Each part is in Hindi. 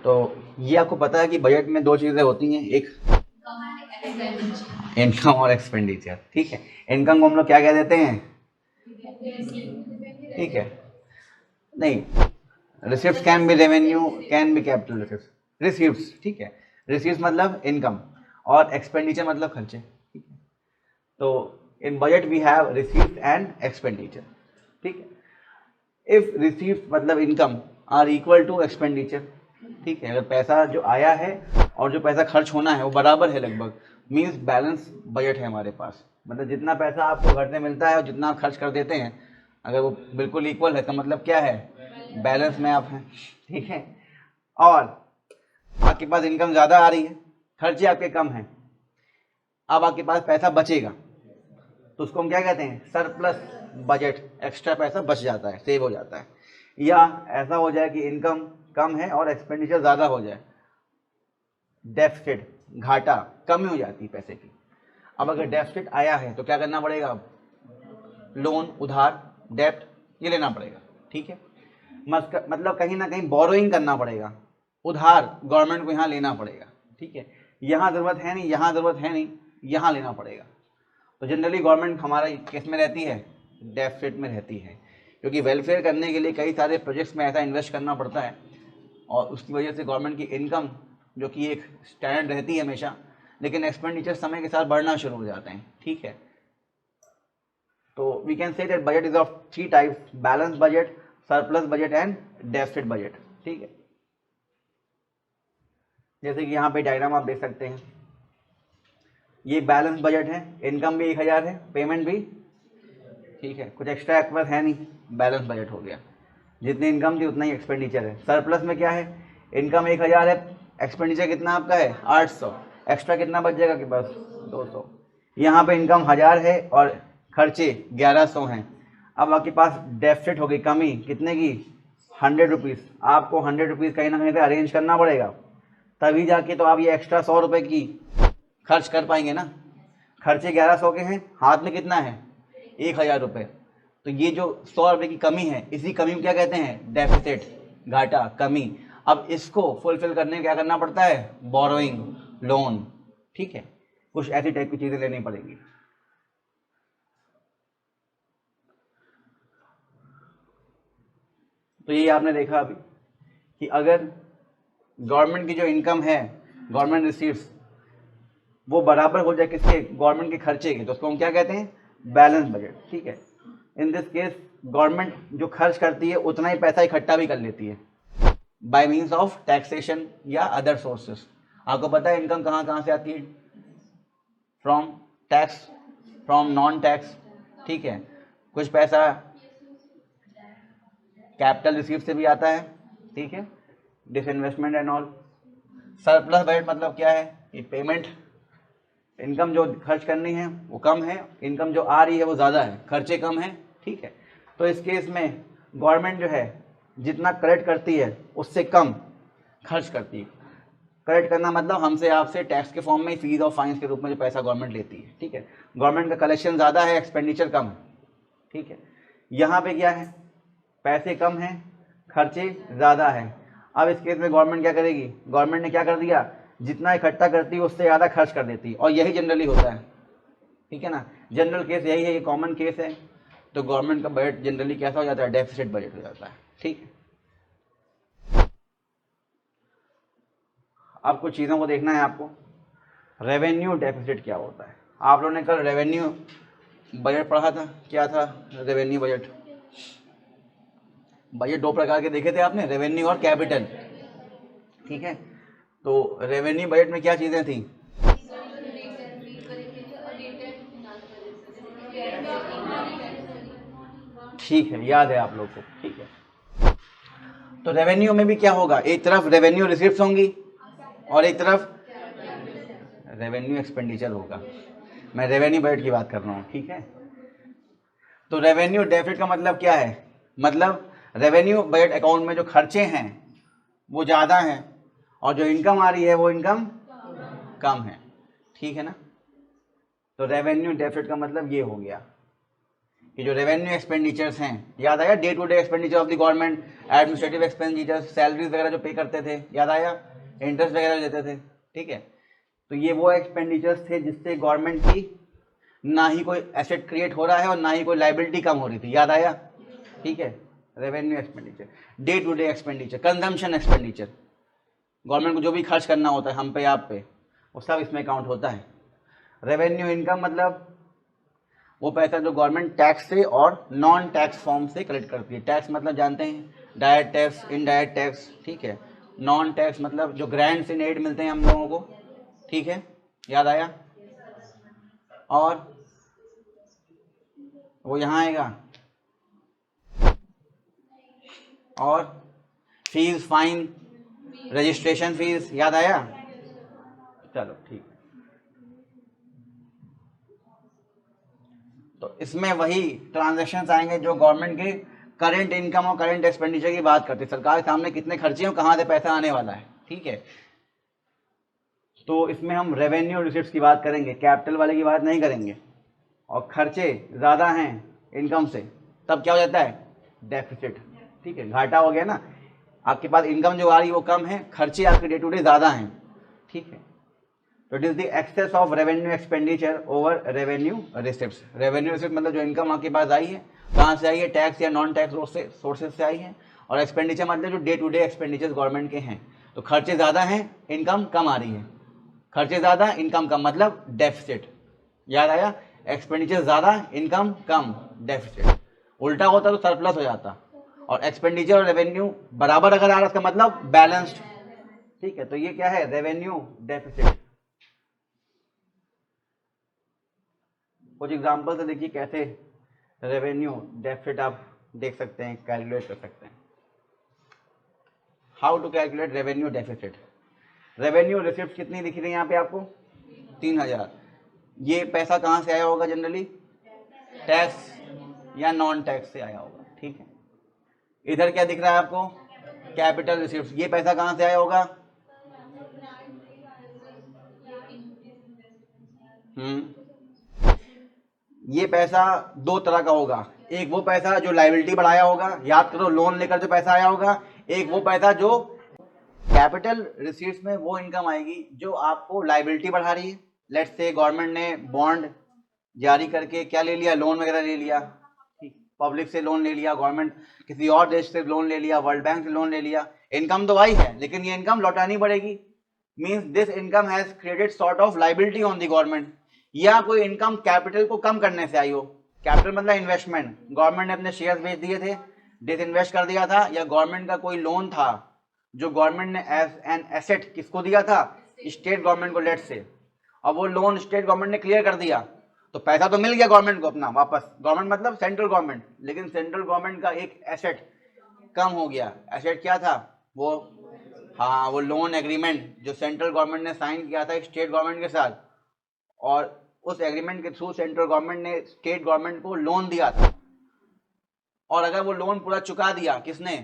तो ये आपको पता है कि बजट में दो चीज़ें होती हैं, एक इनकम और एक्सपेंडिचर। ठीक है, इनकम को हम लोग क्या कह देते हैं? ठीक है, नहीं, receipt can be revenue, can be capital receipt, receipts. ठीक है, रिसिप्ट मतलब इनकम और एक्सपेंडिचर मतलब खर्चे। ठीक है, तो in budget we have receipt and expenditure. ठीक है, इफ रिसीव्ड मतलब income are equal to expenditure. ठीक है, अगर पैसा जो आया है और जो पैसा खर्च होना है वो बराबर है लगभग, मीन्स बैलेंस बजट है हमारे पास। मतलब जितना पैसा आपको घर से मिलता है और जितना आप खर्च कर देते हैं, अगर वो बिल्कुल इक्वल है तो मतलब क्या है? बैलेंस में आप हैं। ठीक है, और आपके पास इनकम ज़्यादा आ रही है, खर्चे आपके कम हैं, अब आपके पास पैसा बचेगा तो उसको हम क्या कहते हैं? Surplus budget. एक्स्ट्रा पैसा बच जाता है, सेव हो जाता है। या ऐसा हो जाए कि इनकम कम है और एक्सपेंडिचर ज़्यादा हो जाए, डेफिसिट, घाटा, कमी हो जाती है पैसे की। अब अगर डेफिसिट आया है तो क्या करना पड़ेगा? अब लोन, उधार, डेप्ट, ये लेना पड़ेगा। ठीक है, मतलब कहीं ना कहीं बोरोइंग करना पड़ेगा, उधार गवर्नमेंट को यहाँ लेना पड़ेगा। ठीक है, यहाँ ज़रूरत है नहीं, यहाँ ज़रूरत है नहीं, यहाँ लेना पड़ेगा। तो जनरली गवर्नमेंट हमारा किस में रहती है? डेफिसिट में रहती है, क्योंकि वेलफेयर करने के लिए कई सारे प्रोजेक्ट्स में ऐसा इन्वेस्ट करना पड़ता है और उसकी वजह से गवर्नमेंट की इनकम जो कि एक स्टैंडर्ड रहती है हमेशा, लेकिन एक्सपेंडिचर समय के साथ बढ़ना शुरू हो जाते हैं। ठीक है, तो we can say that budget is of 3 types: balance budget, surplus budget and deficit budget. ठीक है, जैसे कि यहाँ पे डायग्राम आप देख सकते हैं, ये बैलेंस बजट है, इनकम भी 1000 है, पेमेंट भी, ठीक है, कुछ एक्स्ट्रा एक्वर है नहीं, बैलेंस बजट हो गया। जितनी इनकम थी उतना ही एक्सपेंडिचर है। सरप्लस में क्या है? इनकम 1000 है, एक्सपेंडिचर कितना आपका है? 800, एक्स्ट्रा कितना बच जाएगा आपके पास? 200। यहाँ पे इनकम 1000 है और खर्चे 1100 हैं। अब आपके पास डेफिसिट हो गई, कमी कितने की? 100 रुपीज़। आपको 100 रुपीज़ कहीं ना कहीं से अरेंज करना पड़ेगा, तभी जाके तो आप ये एक्स्ट्रा 100 रुपये की खर्च कर पाएंगे ना। खर्चे 1100 के हैं, हाथ में कितना है? 1000 रुपये। तो ये जो 100 रुपये की कमी है, इसी कमी को क्या कहते हैं? डेफिसिट, घाटा, कमी। अब इसको फुलफिल करने क्या करना पड़ता है? Borrowing, loan. ठीक है, कुछ ऐसी टाइप की चीज़ें लेनी पड़ेगी। तो ये आपने देखा अभी कि अगर गवर्नमेंट की जो इनकम है, गवर्नमेंट रिसीव्स, वो बराबर हो जाए किसके? गवर्नमेंट के खर्चे के, तो उसको हम क्या कहते हैं? Balance budget. ठीक है, इन दिस केस गवर्नमेंट जो खर्च करती है उतना ही पैसा इकट्ठा भी कर लेती है बाय मीन्स ऑफ टैक्सेशन या अदर सोर्सेस। आपको पता है इनकम कहाँ कहाँ से आती है? From tax, from non tax. ठीक है, कुछ पैसा कैपिटल रिसीव से भी आता है। ठीक है, disinvestment and all. Surplus budget मतलब क्या है? कि पेमेंट, इनकम जो खर्च करनी है वो कम है, इनकम जो आ रही है वो ज़्यादा है, खर्चे कम हैं। ठीक है, तो इस केस में गवर्नमेंट जो है जितना कलेक्ट करती है उससे कम खर्च करती है। कलेक्ट करना मतलब हमसे आपसे टैक्स के फॉर्म में, फीस और फाइन्स के रूप में जो पैसा गवर्नमेंट लेती है। ठीक है, गवर्नमेंट का कलेक्शन ज़्यादा है, एक्सपेंडिचर कम है। ठीक है, यहाँ पे क्या है? पैसे कम हैं, खर्चे ज़्यादा हैं। अब इस केस में गवर्नमेंट क्या करेगी? गवर्नमेंट ने क्या कर दिया? जितना इकट्ठा करती है उससे ज़्यादा खर्च कर देती है, और यही जनरली होता है। ठीक है ना, जनरल केस यही है, ये कॉमन केस है। तो गवर्नमेंट का बजट जनरली कैसा हो जाता है? डेफिसिट बजट हो जाता है। ठीक है, अब कुछ चीज़ों को देखना है आपको। रेवेन्यू डेफिसिट क्या होता है? आप लोगों ने कल रेवेन्यू बजट पढ़ा था, क्या था रेवेन्यू बजट? बजट दो प्रकार के देखे थे आपने, रेवेन्यू और कैपिटल। ठीक है, तो रेवेन्यू बजट में क्या चीज़ें थी? ठीक है, याद है आप लोग को। ठीक है, तो रेवेन्यू में भी क्या होगा? एक तरफ रेवेन्यू रिसिप्ट्स होंगी और एक तरफ रेवेन्यू एक्सपेंडिचर होगा। मैं रेवेन्यू बजट की बात कर रहा हूँ। ठीक है, तो रेवेन्यू डेफिसिट का मतलब क्या है? मतलब रेवेन्यू बजट अकाउंट में जो खर्चे हैं वो ज़्यादा हैं और जो इनकम आ रही है वो इनकम कम है। ठीक है ना, तो रेवेन्यू डेफिसिट का मतलब ये हो गया। कि जो रेवेन्यू एक्सपेंडिचर्स हैं, याद आया, day to day expenditure of the government, administrative expenditures, salaries वगैरह जो पे करते थे, याद आया, इंटरेस्ट वगैरह लेते थे, ठीक है। तो ये वो एक्सपेंडिचर्स थे जिससे गवर्नमेंट की ना ही कोई एसेट क्रिएट हो रहा है और ना ही कोई लाइबिलिटी कम हो रही थी, याद आया, ठीक है। Revenue expenditure, day to day expenditure, consumption expenditure, government को जो भी खर्च करना होता है हम पे आप पे, वो सब इसमें काउंट होता है। रेवेन्यू इनकम मतलब वो पैसा जो गवर्नमेंट टैक्स से और नॉन टैक्स फॉर्म से कलेक्ट करती है। टैक्स मतलब जानते हैं, डायरेक्ट टैक्स, इनडायरेक्ट टैक्स, ठीक है। नॉन टैक्स मतलब जो ग्रांट्स इन एड मिलते हैं हम लोगों को, ठीक है, याद आया। और वो यहाँ आएगा, और फीस, फाइन, रजिस्ट्रेशन फीस, याद आया। चलो ठीक है, तो इसमें वही ट्रांजैक्शंस आएंगे जो गवर्नमेंट के करंट इनकम और करंट एक्सपेंडिचर की बात करते हैं, सरकार के सामने कितने खर्चे हो, कहाँ से पैसा आने वाला है, ठीक है। तो इसमें हम रेवेन्यू रिसिप्ट्स की बात करेंगे, कैपिटल वाले की बात नहीं करेंगे। और खर्चे ज़्यादा हैं इनकम से, तब क्या हो जाता है, डेफिसिट, ठीक है, घाटा हो गया ना। आपके पास इनकम जो आ रही है वो कम है, खर्चे आपके डे टू डे ज़्यादा हैं, ठीक है। तो it is the excess of revenue expenditure over revenue receipts. Revenue receipt मतलब जो इनकम आपके पास आई है, कहाँ से आई है, टैक्स या नॉन टैक्स सोर्सेज से आई है। और एक्सपेंडिचर मतलब जो day to day expenditure government के हैं। तो खर्चे ज़्यादा हैं, इनकम कम आ रही है, खर्चे ज़्यादा, इनकम कम, मतलब डेफिसिट, याद आया। एक्सपेंडिचर ज़्यादा, इनकम कम, डेफिसिट। उल्टा होता तो सरप्लस हो जाता। और एक्सपेंडिचर और रेवेन्यू बराबर अगर आ रहा, इसका मतलब बैलेंस्ड, ठीक है। तो ये क्या है, रेवेन्यू डेफिसिट। कुछ एग्जाम्पल से देखिए कैसे रेवेन्यू डेफिसिट आप देख सकते हैं, कैलकुलेट कर सकते हैं। How to calculate revenue deficit. Revenue receipt कितनी दिख रही है यहाँ पे आपको, 3000। ये पैसा कहाँ से आया होगा, जनरली टैक्स या नॉन टैक्स से आया होगा, ठीक है। इधर क्या दिख रहा है आपको, कैपिटल रिसिप्ट। ये पैसा कहाँ से आया होगा, ये पैसा दो तरह का होगा। एक वो पैसा जो लाइबिलिटी बढ़ाया होगा, याद करो, लोन लेकर जो पैसा आया होगा। एक वो पैसा जो कैपिटल रिसीट्स में वो इनकम आएगी जो आपको लाइबिलिटी बढ़ा रही है। लेट्स से गवर्नमेंट ने बॉन्ड जारी करके क्या ले लिया, लोन वगैरह ले लिया, पब्लिक से लोन ले लिया, गवर्नमेंट किसी और देश से लोन ले लिया, वर्ल्ड बैंक से लोन ले लिया। इनकम तो आई है, लेकिन ये इनकम लौटानी पड़ेगी। Means this income has created sort of liability on the government. या कोई इनकम कैपिटल को कम करने से आई हो। कैपिटल मतलब इन्वेस्टमेंट, गवर्नमेंट ने अपने शेयर्स बेच दिए थे, डिसइन्वेस्ट कर दिया था, या गवर्नमेंट का कोई लोन था जो गवर्नमेंट ने एज एन एसेट किसको दिया था, स्टेट गवर्नमेंट को, लेट से। अब वो लोन स्टेट गवर्नमेंट ने क्लियर कर दिया, तो पैसा तो मिल गया गवर्नमेंट को अपना वापस। गवर्नमेंट मतलब सेंट्रल गवर्नमेंट, लेकिन सेंट्रल गवर्नमेंट का एक एसेट कम हो गया। एसेट क्या था वो, हाँ, वो लोन एग्रीमेंट जो सेंट्रल गवर्नमेंट ने साइन किया था स्टेट गवर्नमेंट के साथ, और उस एग्रीमेंट के थ्रू सेंट्रल गवर्नमेंट ने स्टेट गवर्नमेंट को लोन दिया था। और अगर वो लोन पूरा चुका दिया, किसने,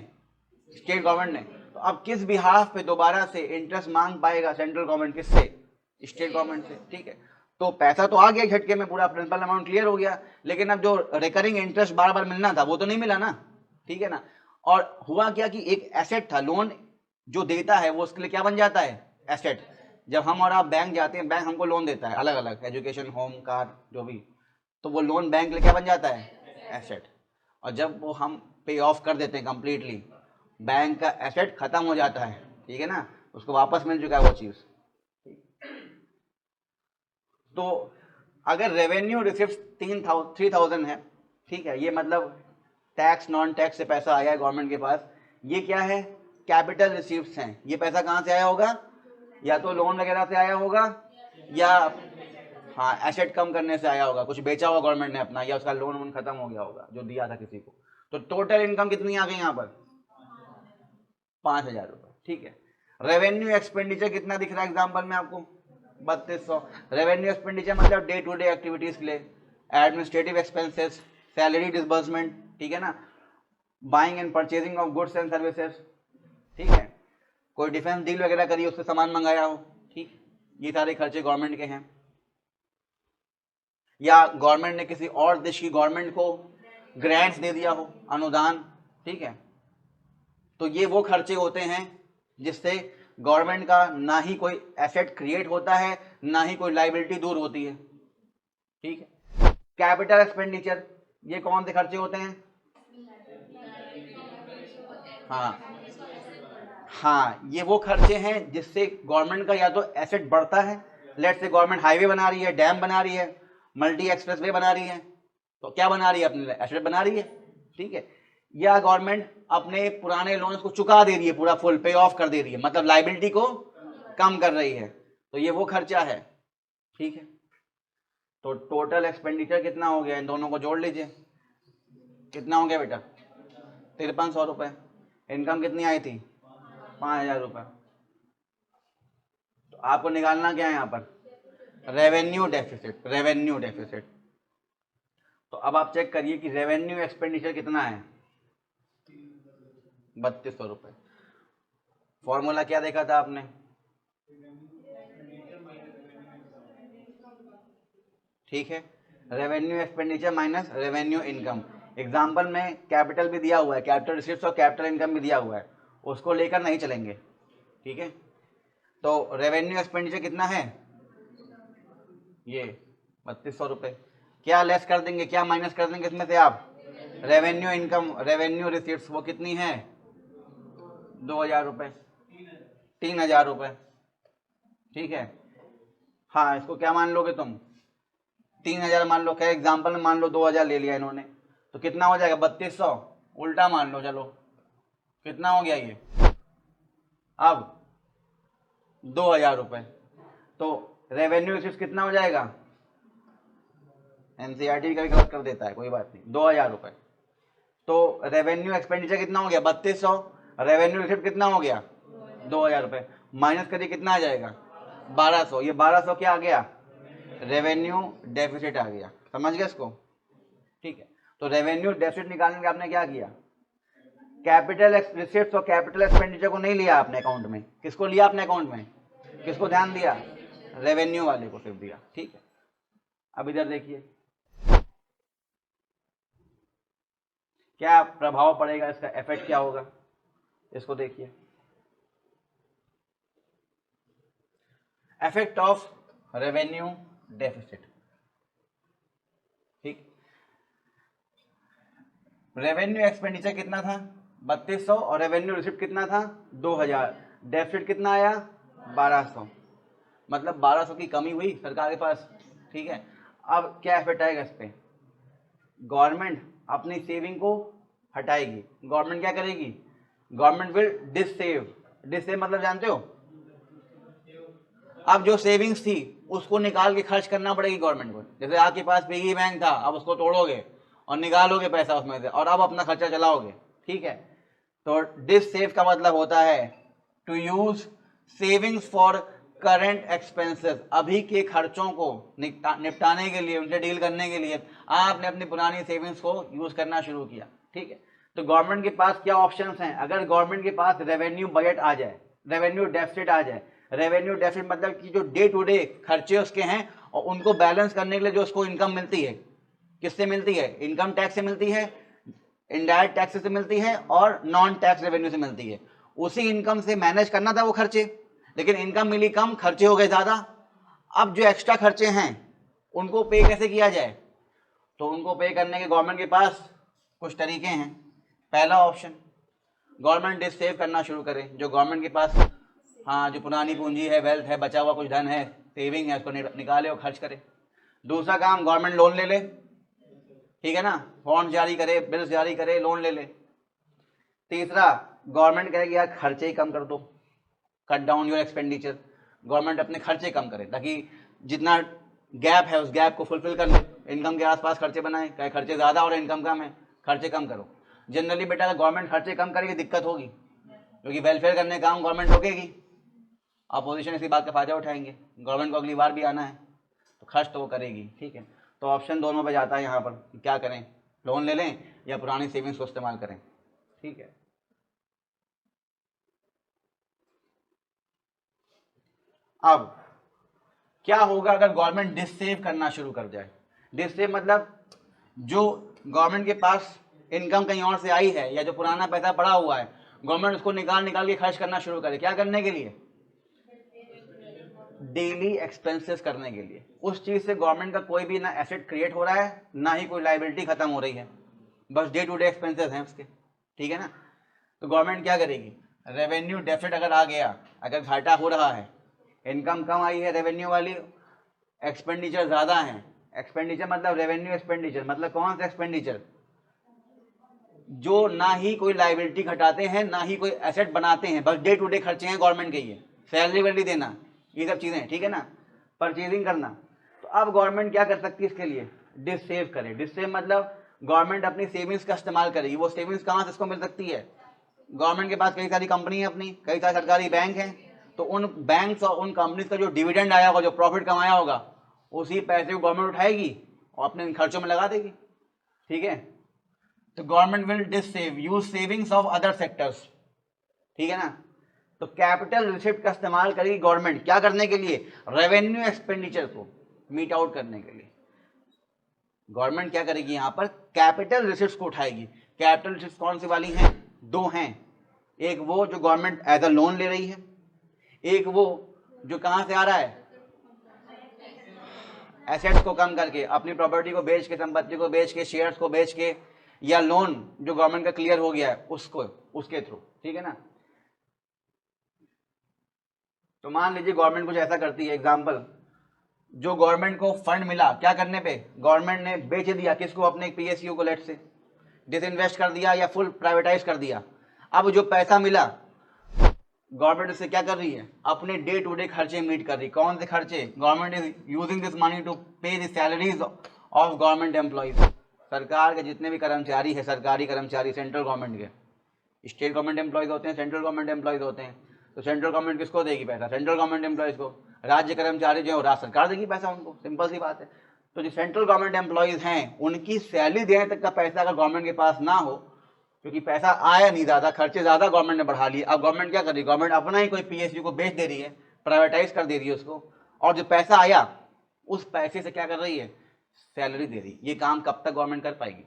स्टेट गवर्नमेंट ने, तो अब किस बिहाफ पे दोबारा से इंटरेस्ट मांग पाएगा सेंट्रल गवर्नमेंट, किससे, स्टेट गवर्नमेंट से, ठीक है। तो पैसा तो आ गया झटके में, पूरा प्रिंसिपल अमाउंट क्लियर हो गया, लेकिन अब जो रिकरिंग इंटरेस्ट बार बार मिलना था वो तो नहीं मिला ना, ठीक है ना। और हुआ क्या कि एक एसेट था, लोन जो देता है वो उसके लिए क्या बन जाता है, एसेट। जब हम और आप बैंक जाते हैं, बैंक हमको लोन देता है अलग अलग, एजुकेशन, होम, कार, जो भी, तो वो लोन बैंक के लिए क्या बन जाता है, एसेट। और जब वो हम पे ऑफ कर देते हैं कंप्लीटली, बैंक का एसेट खत्म हो जाता है, ठीक है ना, उसको वापस मिल चुका है वो चीज़। तो अगर रेवेन्यू रिसिप्ट 3000 है, ठीक है, ये मतलब टैक्स नॉन टैक्स से पैसा आया है गवर्नमेंट के पास, ये क्या है, कैपिटल रिसिप्ट्स हैं। ये पैसा कहाँ से आया होगा, या तो लोन वगैरह से आया होगा, या हाँ एसेट कम करने से आया होगा, कुछ बेचा हुआ गवर्नमेंट ने अपना, या उसका लोन वोन खत्म हो गया होगा जो दिया था किसी को। तो टोटल इनकम कितनी आ गई यहाँ पर, 5000 रुपये, ठीक है। रेवेन्यू एक्सपेंडिचर कितना दिख रहा है एग्जाम्पल में आपको, 3200। रेवेन्यू एक्सपेंडिचर मतलब डे टू डे एक्टिविटीज के लिए, एडमिनिस्ट्रेटिव एक्सपेंसेस, सैलरी डिसबर्समेंट, ठीक है ना, buying and purchasing of goods and services, ठीक है, कोई डिफेंस डील वगैरह करी, उससे सामान मंगाया हो, ठीक, ये सारे खर्चे गवर्नमेंट के हैं। या गवर्नमेंट ने किसी और देश की गवर्नमेंट को ग्रांट्स दे दिया हो, अनुदान, ठीक है। तो ये वो खर्चे होते हैं जिससे गवर्नमेंट का ना ही कोई एसेट क्रिएट होता है, ना ही कोई लाइबिलिटी दूर होती है, ठीक है। कैपिटल एक्सपेंडिचर, ये कौन से खर्चे होते हैं? हाँ हाँ, ये वो खर्चे हैं जिससे गवर्नमेंट का या तो एसेट बढ़ता है, लेट से गवर्नमेंट हाईवे बना रही है, डैम बना रही है, मल्टी एक्सप्रेसवे बना रही है, तो क्या बना रही है? अपने एसेट बना रही है, ठीक है। या गवर्नमेंट अपने पुराने लोन्स को चुका दे रही है, पूरा फुल पे ऑफ कर दे रही है, मतलब लाइबिलिटी को कम कर रही है, तो ये वो खर्चा है, ठीक है। तो टोटल एक्सपेंडिचर कितना हो गया? इन दोनों को जोड़ लीजिए, कितना हो गया बेटा? 5300 रुपये। इनकम कितनी आई थी? 5000 रुपये। तो आपको निकालना क्या है यहाँ पर? Revenue deficit, revenue deficit. तो अब आप चेक करिए कि रेवेन्यू एक्सपेंडिचर कितना है? 3200 रुपये। फॉर्मूला क्या देखा था आपने? ठीक है, revenue expenditure minus revenue income. Example में कैपिटल भी दिया हुआ है, कैपिटल रिसीव्स और कैपिटल इनकम भी दिया हुआ है, उसको लेकर नहीं चलेंगे, ठीक है। तो रेवेन्यू एक्सपेंडिचर कितना है? ये 3200 रुपये। क्या लेस कर देंगे, क्या माइनस कर देंगे इसमें से आप? रेवेन्यू इनकम, रेवेन्यू रिसीव्स, वो कितनी है? 2000 रुपये, 3000 रुपये, ठीक है। हाँ, इसको क्या मान लोगे तुम? 3000 मान लो, क्या एग्जाम्पल में मान लो 2000 ले लिया इन्होंने, तो कितना हो जाएगा? 3200। उल्टा मान लो, चलो कितना हो गया ये? अब 2000 रुपये। तो रेवेन्यू रिसीव्स कितना हो जाएगा? एनसीईआरटी कभी गलत कर देता है, कोई बात नहीं, 2000 रुपये। तो रेवेन्यू एक्सपेंडिचर कितना हो गया? 3200। रेवेन्यू रिसीव्ड कितना हो गया? 2000 रुपये। माइनस करिए, कितना आ जाएगा? 1200। ये 1200 क्या आ गया? रेवेन्यू डेफिसिट आ गया। समझ गए इसको? ठीक है। तो रेवेन्यू डेफिसिट निकालने के आपने क्या किया? कैपिटल रिसीव्स और कैपिटल एक्सपेंडिचर को नहीं लिया आपने अकाउंट में। किसको लिया आपने अकाउंट में? किसको ध्यान दिया? रेवेन्यू वाले को सिर्फ दिया, ठीक है। अब इधर देखिए क्या प्रभाव पड़ेगा, इसका इफेक्ट क्या होगा, इसको देखिए। इफेक्ट ऑफ रेवेन्यू डेफिसिट, ठीक। रेवेन्यू एक्सपेंडिचर कितना था? 3200, और रेवेन्यू रिसिप्ट कितना था? 2000। डेफिसिट कितना आया? 1200। मतलब 1200 की कमी हुई सरकार के पास, ठीक है। अब क्या इफेक्ट आएगा इस पे? गवर्नमेंट अपनी सेविंग को हटाएगी। गवर्नमेंट क्या करेगी? Government will डिससेव। डिससेव मतलब जानते हो? अब जो सेविंग्स थी उसको निकाल के खर्च करना पड़ेगी गवर्नमेंट को। जैसे आपके पास पिगी बैंक था, अब उसको तोड़ोगे और निकालोगे पैसा उसमें से, और अब अपना खर्चा चलाओगे, ठीक है। तो डिस सेव का मतलब होता है to use savings for current expenses. अभी के खर्चों को निपटाने के लिए, उनसे डील करने के लिए आपने अपनी पुरानी सेविंग्स को यूज करना शुरू किया, ठीक है। तो गवर्नमेंट के पास क्या ऑप्शंस हैं? अगर गवर्नमेंट के पास रेवेन्यू बजट आ जाए, रेवेन्यू डेफिसिट आ जाए, रेवेन्यू डेफिसिट मतलब कि जो डे टू डे खर्चे उसके हैं और उनको बैलेंस करने के लिए जो उसको इनकम मिलती है, किससे मिलती है? इनकम टैक्स से मिलती है, इनडायरेक्ट टैक्स से मिलती है, और नॉन टैक्स रेवेन्यू से मिलती है। उसी इनकम से मैनेज करना था वो खर्चे, लेकिन इनकम मिली कम, खर्चे हो गए ज्यादा। अब जो एक्स्ट्रा खर्चे हैं उनको पे कैसे किया जाए? तो उनको पे करने के गवर्नमेंट के पास कुछ तरीके हैं। पहला ऑप्शन, गवर्नमेंट डिस सेव करना शुरू करे। जो गवर्नमेंट के पास, हाँ, जो पुरानी पूंजी है, वेल्थ है, बचा हुआ कुछ धन है, सेविंग है, उसको निकाले और खर्च करे। दूसरा काम, गवर्नमेंट लोन ले ले, ठीक है ना, बॉन्ड जारी करे, बिल्स जारी करे, लोन ले ले। तीसरा, गवर्नमेंट कहेगी यार खर्चे ही कम कर दो, cut down your expenditure. Government अपने खर्चे कम करे ताकि जितना गैप है उस गैप को फुलफिल कर ले, इनकम के आसपास खर्चे बनाए, कहे खर्चे ज़्यादा और इनकम कम है, खर्चे कम करो। जनरली बेटा अगर गवर्नमेंट खर्चे कम करेगी दिक्कत होगी, क्योंकि वेलफेयर करने का काम गवर्नमेंट रोकेगी, अपोजिशन इसी बात का फायदा उठाएंगे, गवर्नमेंट को अगली बार भी आना है, तो खर्च तो वो करेगी, ठीक है। तो ऑप्शन दोनों पे जाता है यहाँ पर कि क्या करें, लोन ले लें या पुरानी सेविंग्स को इस्तेमाल करें, ठीक है। अब क्या होगा अगर गवर्नमेंट डिससेव करना शुरू कर जाए? डिससेव मतलब जो गवर्नमेंट के पास इनकम कहीं और से आई है या जो पुराना पैसा पड़ा हुआ है, गवर्नमेंट उसको निकाल के खर्च करना शुरू करे। क्या करने के लिए? डेली एक्सपेंसेस करने के लिए। उस चीज से गवर्नमेंट का कोई भी ना एसेट क्रिएट हो रहा है, ना ही कोई लाइबिलिटी खत्म हो रही है, बस डे टू डे एक्सपेंसेस हैं उसके। ठीक है ना? तो गवर्नमेंट क्या करेगी? रेवेन्यू डेफिसिट अगर आ गया, अगर घाटा हो रहा है, इनकम कम आई है रेवेन्यू वाली, एक्सपेंडिचर ज्यादा है। एक्सपेंडिचर मतलब रेवेन्यू एक्सपेंडिचर मतलब कौन सा एक्सपेंडिचर? जो ना ही कोई लाइबिलिटी घटाते हैं, ना ही कोई एसेट बनाते हैं, बस डे टू डे खर्चे हैं गवर्नमेंट के। ये सैलरी वैलरी देना, ये सब चीजें, ठीक है ना, परचेजिंग करना। तो अब गवर्नमेंट क्या कर सकती है इसके लिए? डिसेव करे। डिसेव मतलब गवर्नमेंट अपनी सेविंग्स का इस्तेमाल करेगी। वो सेविंग्स कहाँ से इसको मिल सकती है? गवर्नमेंट के पास कई सारी कंपनी है अपनी, कई सारे सरकारी बैंक हैं, तो उन बैंक्स और उन कंपनीज का जो डिविडेंड आया होगा, जो प्रॉफिट कमाया होगा, उसी पैसे को गवर्नमेंट उठाएगी और अपने खर्चों में लगा देगी। ठीक है? तो government will dissave, use savings of other sectors. ठीक है ना? तो कैपिटल रिसिप्ट का इस्तेमाल करेगी गवर्नमेंट, क्या करने के लिए? रेवेन्यू एक्सपेंडिचर को मीट आउट करने के लिए। गवर्नमेंट क्या करेगी? यहां पर कैपिटल रिसिप्ट को उठाएगी। कैपिटल रिसिप्ट कौन सी वाली हैं? दो हैं। एक वो जो गवर्नमेंट एज अ लोन ले रही है, एक वो जो कहां से आ रहा है? एसेट्स को कम करके, अपनी प्रॉपर्टी को बेच के, संपत्ति को बेच के, शेयर्स को बेच के, या लोन जो गवर्नमेंट का क्लियर हो गया है उसको, उसके थ्रू। ठीक है ना? तो मान लीजिए गवर्नमेंट कुछ ऐसा करती है, एग्जांपल, जो गवर्नमेंट को फंड मिला, क्या करने पे? गवर्नमेंट ने बेच दिया किसको? अपने पीएसयू को, लेट से डिसइन्वेस्ट कर दिया या फुल प्राइवेटाइज कर दिया। अब जो पैसा मिला, गवर्नमेंट इससे क्या कर रही है? अपने डे टू डे खर्चे मीट कर रही। कौन से खर्चे? Government is using this money to pay the salaries of government employees. सरकार के जितने भी कर्मचारी है, सरकारी कर्मचारी, सेंट्रल गवर्नमेंट के, स्टेट गवर्नमेंट एम्प्लॉइज होते हैं, सेंट्रल गवर्नमेंट एम्प्लॉइज होते हैं, तो सेंट्रल गवर्नमेंट किसको देगी पैसा? सेंट्रल गवर्नमेंट एम्प्लॉइज को। राज्य कर्मचारी जो है राज्य सरकार देगी पैसा उनको, सिंपल सी बात है। तो जो सेंट्रल गवर्नमेंट एम्प्लॉइज हैं, उनकी सैलरी देने तक का पैसा अगर गवर्नमेंट के पास ना हो, क्योंकि पैसा आया नहीं ज्यादा, खर्चे ज्यादा गवर्नमेंट ने बढ़ा लिए, अब गवर्नमेंट क्या कर रही है? गवर्नमेंट अपना ही कोई पीएसयू को बेच दे रही है, प्राइवेटाइज कर दे रही है उसको, और जो पैसा आया उस पैसे से क्या कर रही है? सैलरी दे रही है। ये काम कब तक गवर्नमेंट कर पाएगी?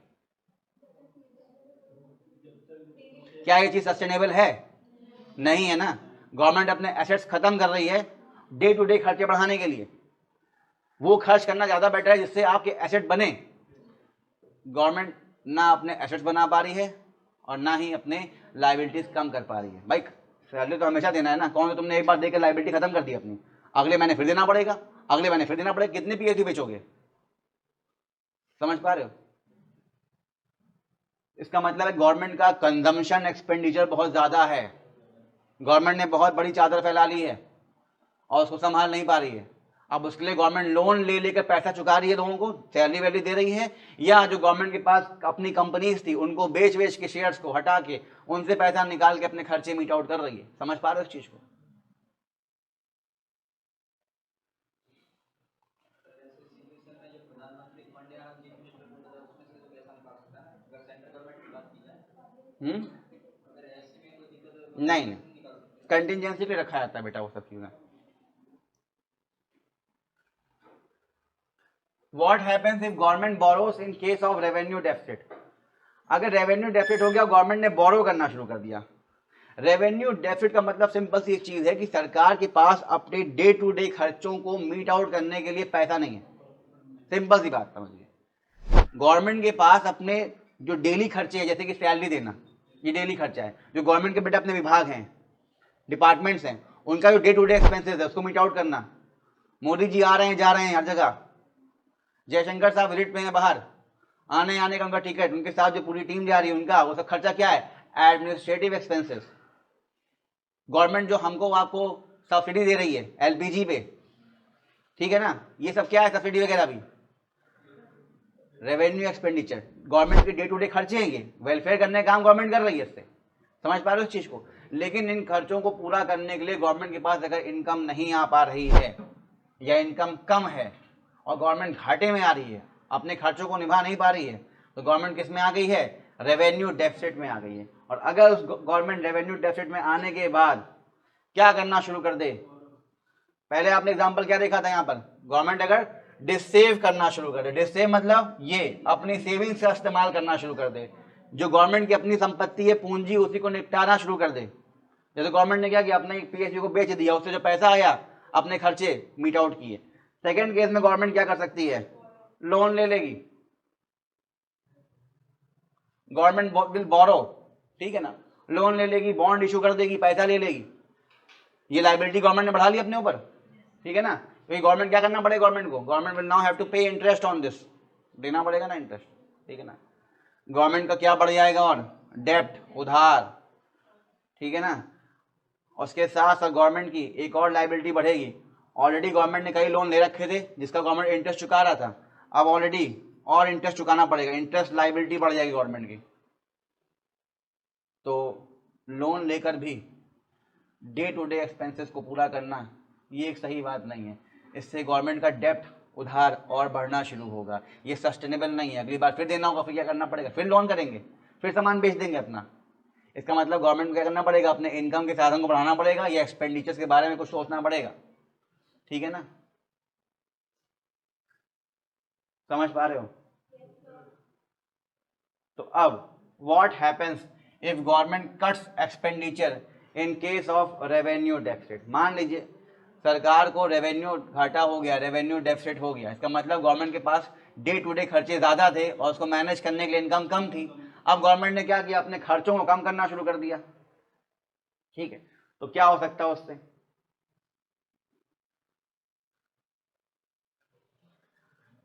क्या ये चीज सस्टेनेबल है? नहीं है ना। गवर्नमेंट अपने एसेट्स खत्म कर रही है डे टू डे खर्चे बढ़ाने के लिए। वो खर्च करना ज्यादा बेटर है जिससे आपके एसेट बने। गवर्नमेंट ना अपने एसेट्स बना पा रही है और ना ही अपने लाइबिलिटीज कम कर पा रही है। भाई सैलरी तो हमेशा देना है ना। कौन सा तुमने एक बार देकर लाइबिलिटी खत्म कर दी अपनी, अगले महीने फिर देना पड़ेगा, अगले महीने फिर देना पड़ेगा। कितने पीएसयू बेचोगे? समझ पा रहे हो? इसका मतलब है गवर्नमेंट का कंजम्पशन एक्सपेंडिचर बहुत ज्यादा है। गवर्नमेंट ने बहुत बड़ी चादर फैला ली है और उसको संभाल नहीं पा रही है। अब उसके लिए गवर्नमेंट लोन ले लेकर पैसा चुका रही है, लोगों को सैलरी वैलरी दे रही है, या जो गवर्नमेंट के पास अपनी कंपनीज थी उनको बेच बेच के, शेयर्स को हटा के, उनसे पैसा निकाल के अपने खर्चे मीट आउट कर रही है। समझ पा रहे हो इस चीज को? नहीं नहीं, कंटिजेंसी पे रखा जाता है बेटा वो सब चीजें। What happens if government borrows in case of revenue deficit? अगर रेवेन्यू डेफिसिट हो गया, गवर्नमेंट ने बोरो करना शुरू कर दिया। रेवेन्यू डेफिसिट का मतलब सिंपल सी एक चीज है कि सरकार के पास अपने डे टू डे खर्चों को मीट आउट करने के लिए पैसा नहीं है। सिंपल सी बात समझिए। गवर्नमेंट के पास अपने जो डेली खर्चे हैं, जैसे कि सैलरी देना, ये डेली खर्चा है। जो गवर्नमेंट के बेटा अपने विभाग हैं, डिपार्टमेंट्स हैं, उनका जो डे टू डे एक्सपेंसेस है उसको मीट आउट करना। मोदी जी आ रहे हैं, जा रहे हैं हर जगह, जयशंकर साहब विजिट पे हैं बाहर, आने आने का उनका टिकट, उनके साथ जो पूरी टीम जा रही है उनका, वो सब खर्चा क्या है? Administrative expenses. गवर्नमेंट जो हमको आपको सब्सिडी दे रही है एलपीजी पे, ठीक है ना, ये सब क्या है? सब्सिडी वगैरह भी रेवेन्यू एक्सपेंडिचर। गवर्नमेंट के डे टू डे खर्चे हैं, ये वेलफेयर करने का काम गवर्नमेंट कर रही है इससे। समझ पा रहे हो इस चीज को? लेकिन इन खर्चों को पूरा करने के लिए गवर्नमेंट के पास अगर इनकम नहीं आ पा रही है या इनकम कम है और गवर्नमेंट घाटे में आ रही है, अपने खर्चों को निभा नहीं पा रही है, तो गवर्नमेंट किस में आ गई है? रेवेन्यू डेफिसिट में आ गई है। और अगर उस गवर्नमेंट रेवेन्यू डेफिसिट में आने के बाद क्या करना शुरू कर दे? पहले आपने एग्जांपल क्या देखा था यहाँ पर? गवर्नमेंट अगर डिसेव करना शुरू कर दे। डिसेव मतलब ये अपनी सेविंग्स का इस्तेमाल करना शुरू कर दे। जो गवर्नमेंट की अपनी संपत्ति है, पूंजी, उसी को निपटाना शुरू कर दे। जैसे गवर्नमेंट ने क्या किया, अपने पीएसयू को बेच दिया, उससे जो पैसा आया अपने खर्चे मीट आउट किए। सेकेंड केस में गवर्नमेंट क्या कर सकती है, लोन ले लेगी। गवर्नमेंट विल बोरो, ठीक है ना, लोन ले लेगी, बॉन्ड इशू कर देगी, पैसा ले लेगी। ये लाइबिलिटी गवर्नमेंट ने बढ़ा ली अपने ऊपर, ठीक है ना। तो गवर्नमेंट क्या करना पड़ेगा, गवर्नमेंट को, government will now have to pay interest on this, देना पड़ेगा ना इंटरेस्ट, ठीक है ना। गवर्नमेंट का क्या बढ़ जाएगा, और डेप्ट, उधार, ठीक है ना। उसके साथ साथ गवर्नमेंट की एक और लाइबिलिटी बढ़ेगी। ऑलरेडी गवर्नमेंट ने कई लोन ले रखे थे जिसका गवर्नमेंट इंटरेस्ट चुका रहा था, अब ऑलरेडी और इंटरेस्ट चुकाना पड़ेगा, इंटरेस्ट लाइबिलिटी बढ़ जाएगी गवर्नमेंट की। तो लोन लेकर भी डे टू डे एक्सपेंसेस को पूरा करना ये एक सही बात नहीं है। इससे गवर्नमेंट का डेप्ट, उधार और बढ़ना शुरू होगा। ये सस्टेनेबल नहीं है। अगली बार फिर देना होगा, फिर क्या करना पड़ेगा, फिर लोन करेंगे, फिर सामान बेच देंगे अपना। इसका मतलब गवर्नमेंट को क्या करना पड़ेगा, अपने इनकम के साधन को बढ़ाना पड़ेगा, या एक्सपेंडिचर्स के बारे में कुछ सोचना पड़ेगा, ठीक है ना। समझ पा रहे हो। तो अब what happens if government cuts expenditure in case of revenue deficit. मान लीजिए सरकार को रेवेन्यू घाटा हो गया, रेवेन्यू डेफिसिट हो गया। इसका मतलब गवर्नमेंट के पास डे टू डे खर्चे ज़्यादा थे और उसको मैनेज करने के लिए इनकम कम थी। अब गवर्नमेंट ने क्या किया, अपने खर्चों को कम करना शुरू कर दिया, ठीक है। तो क्या हो सकता है उससे,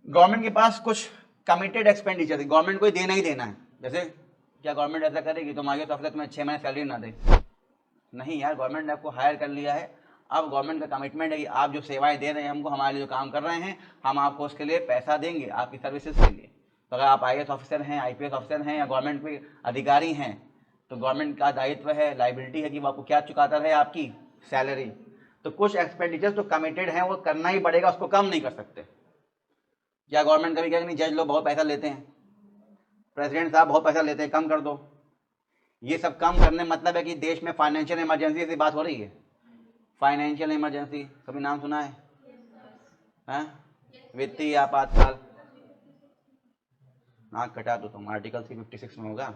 गवर्नमेंट के पास कुछ कमिटेड एक्सपेंडिचर थी, गवर्नमेंट को देना ही देना है। जैसे क्या गवर्नमेंट ऐसा करेगी तुम आगे तो अफसर तुम्हें 6 महीने सैलरी ना दे, नहीं यार, गवर्नमेंट ने आपको हायर कर लिया है, अब गवर्नमेंट का कमिटमेंट है कि आप जो सेवाएं दे रहे हैं हमको, हमारे लिए जो काम कर रहे हैं, हम आपको उसके लिए पैसा देंगे, आपकी सर्विसेज के लिए। तो अगर आप आईएएस ऑफिसर हैं, आईपीएस ऑफिसर हैं, या गवर्नमेंट के अधिकारी हैं, तो गवर्नमेंट का दायित्व है, लाइबिलिटी है कि वो आपको क्या चुकाता रहे, आपकी सैलरी। तो कुछ एक्सपेंडिचर तो कमिटेड हैं, वो करना ही पड़ेगा, उसको कम नहीं कर सकते। क्या गवर्नमेंट कभी क्या नहीं, जज लोग बहुत पैसा लेते हैं, प्रेसिडेंट साहब बहुत पैसा लेते हैं, कम कर दो। ये सब कम करने मतलब है कि देश में फाइनेंशियल इमरजेंसी से बात हो रही है। फाइनेंशियल इमरजेंसी कभी नाम सुना है, वित्तीय आपातकाल। नाक कटा दो तुम, आर्टिकल 356 में होगा।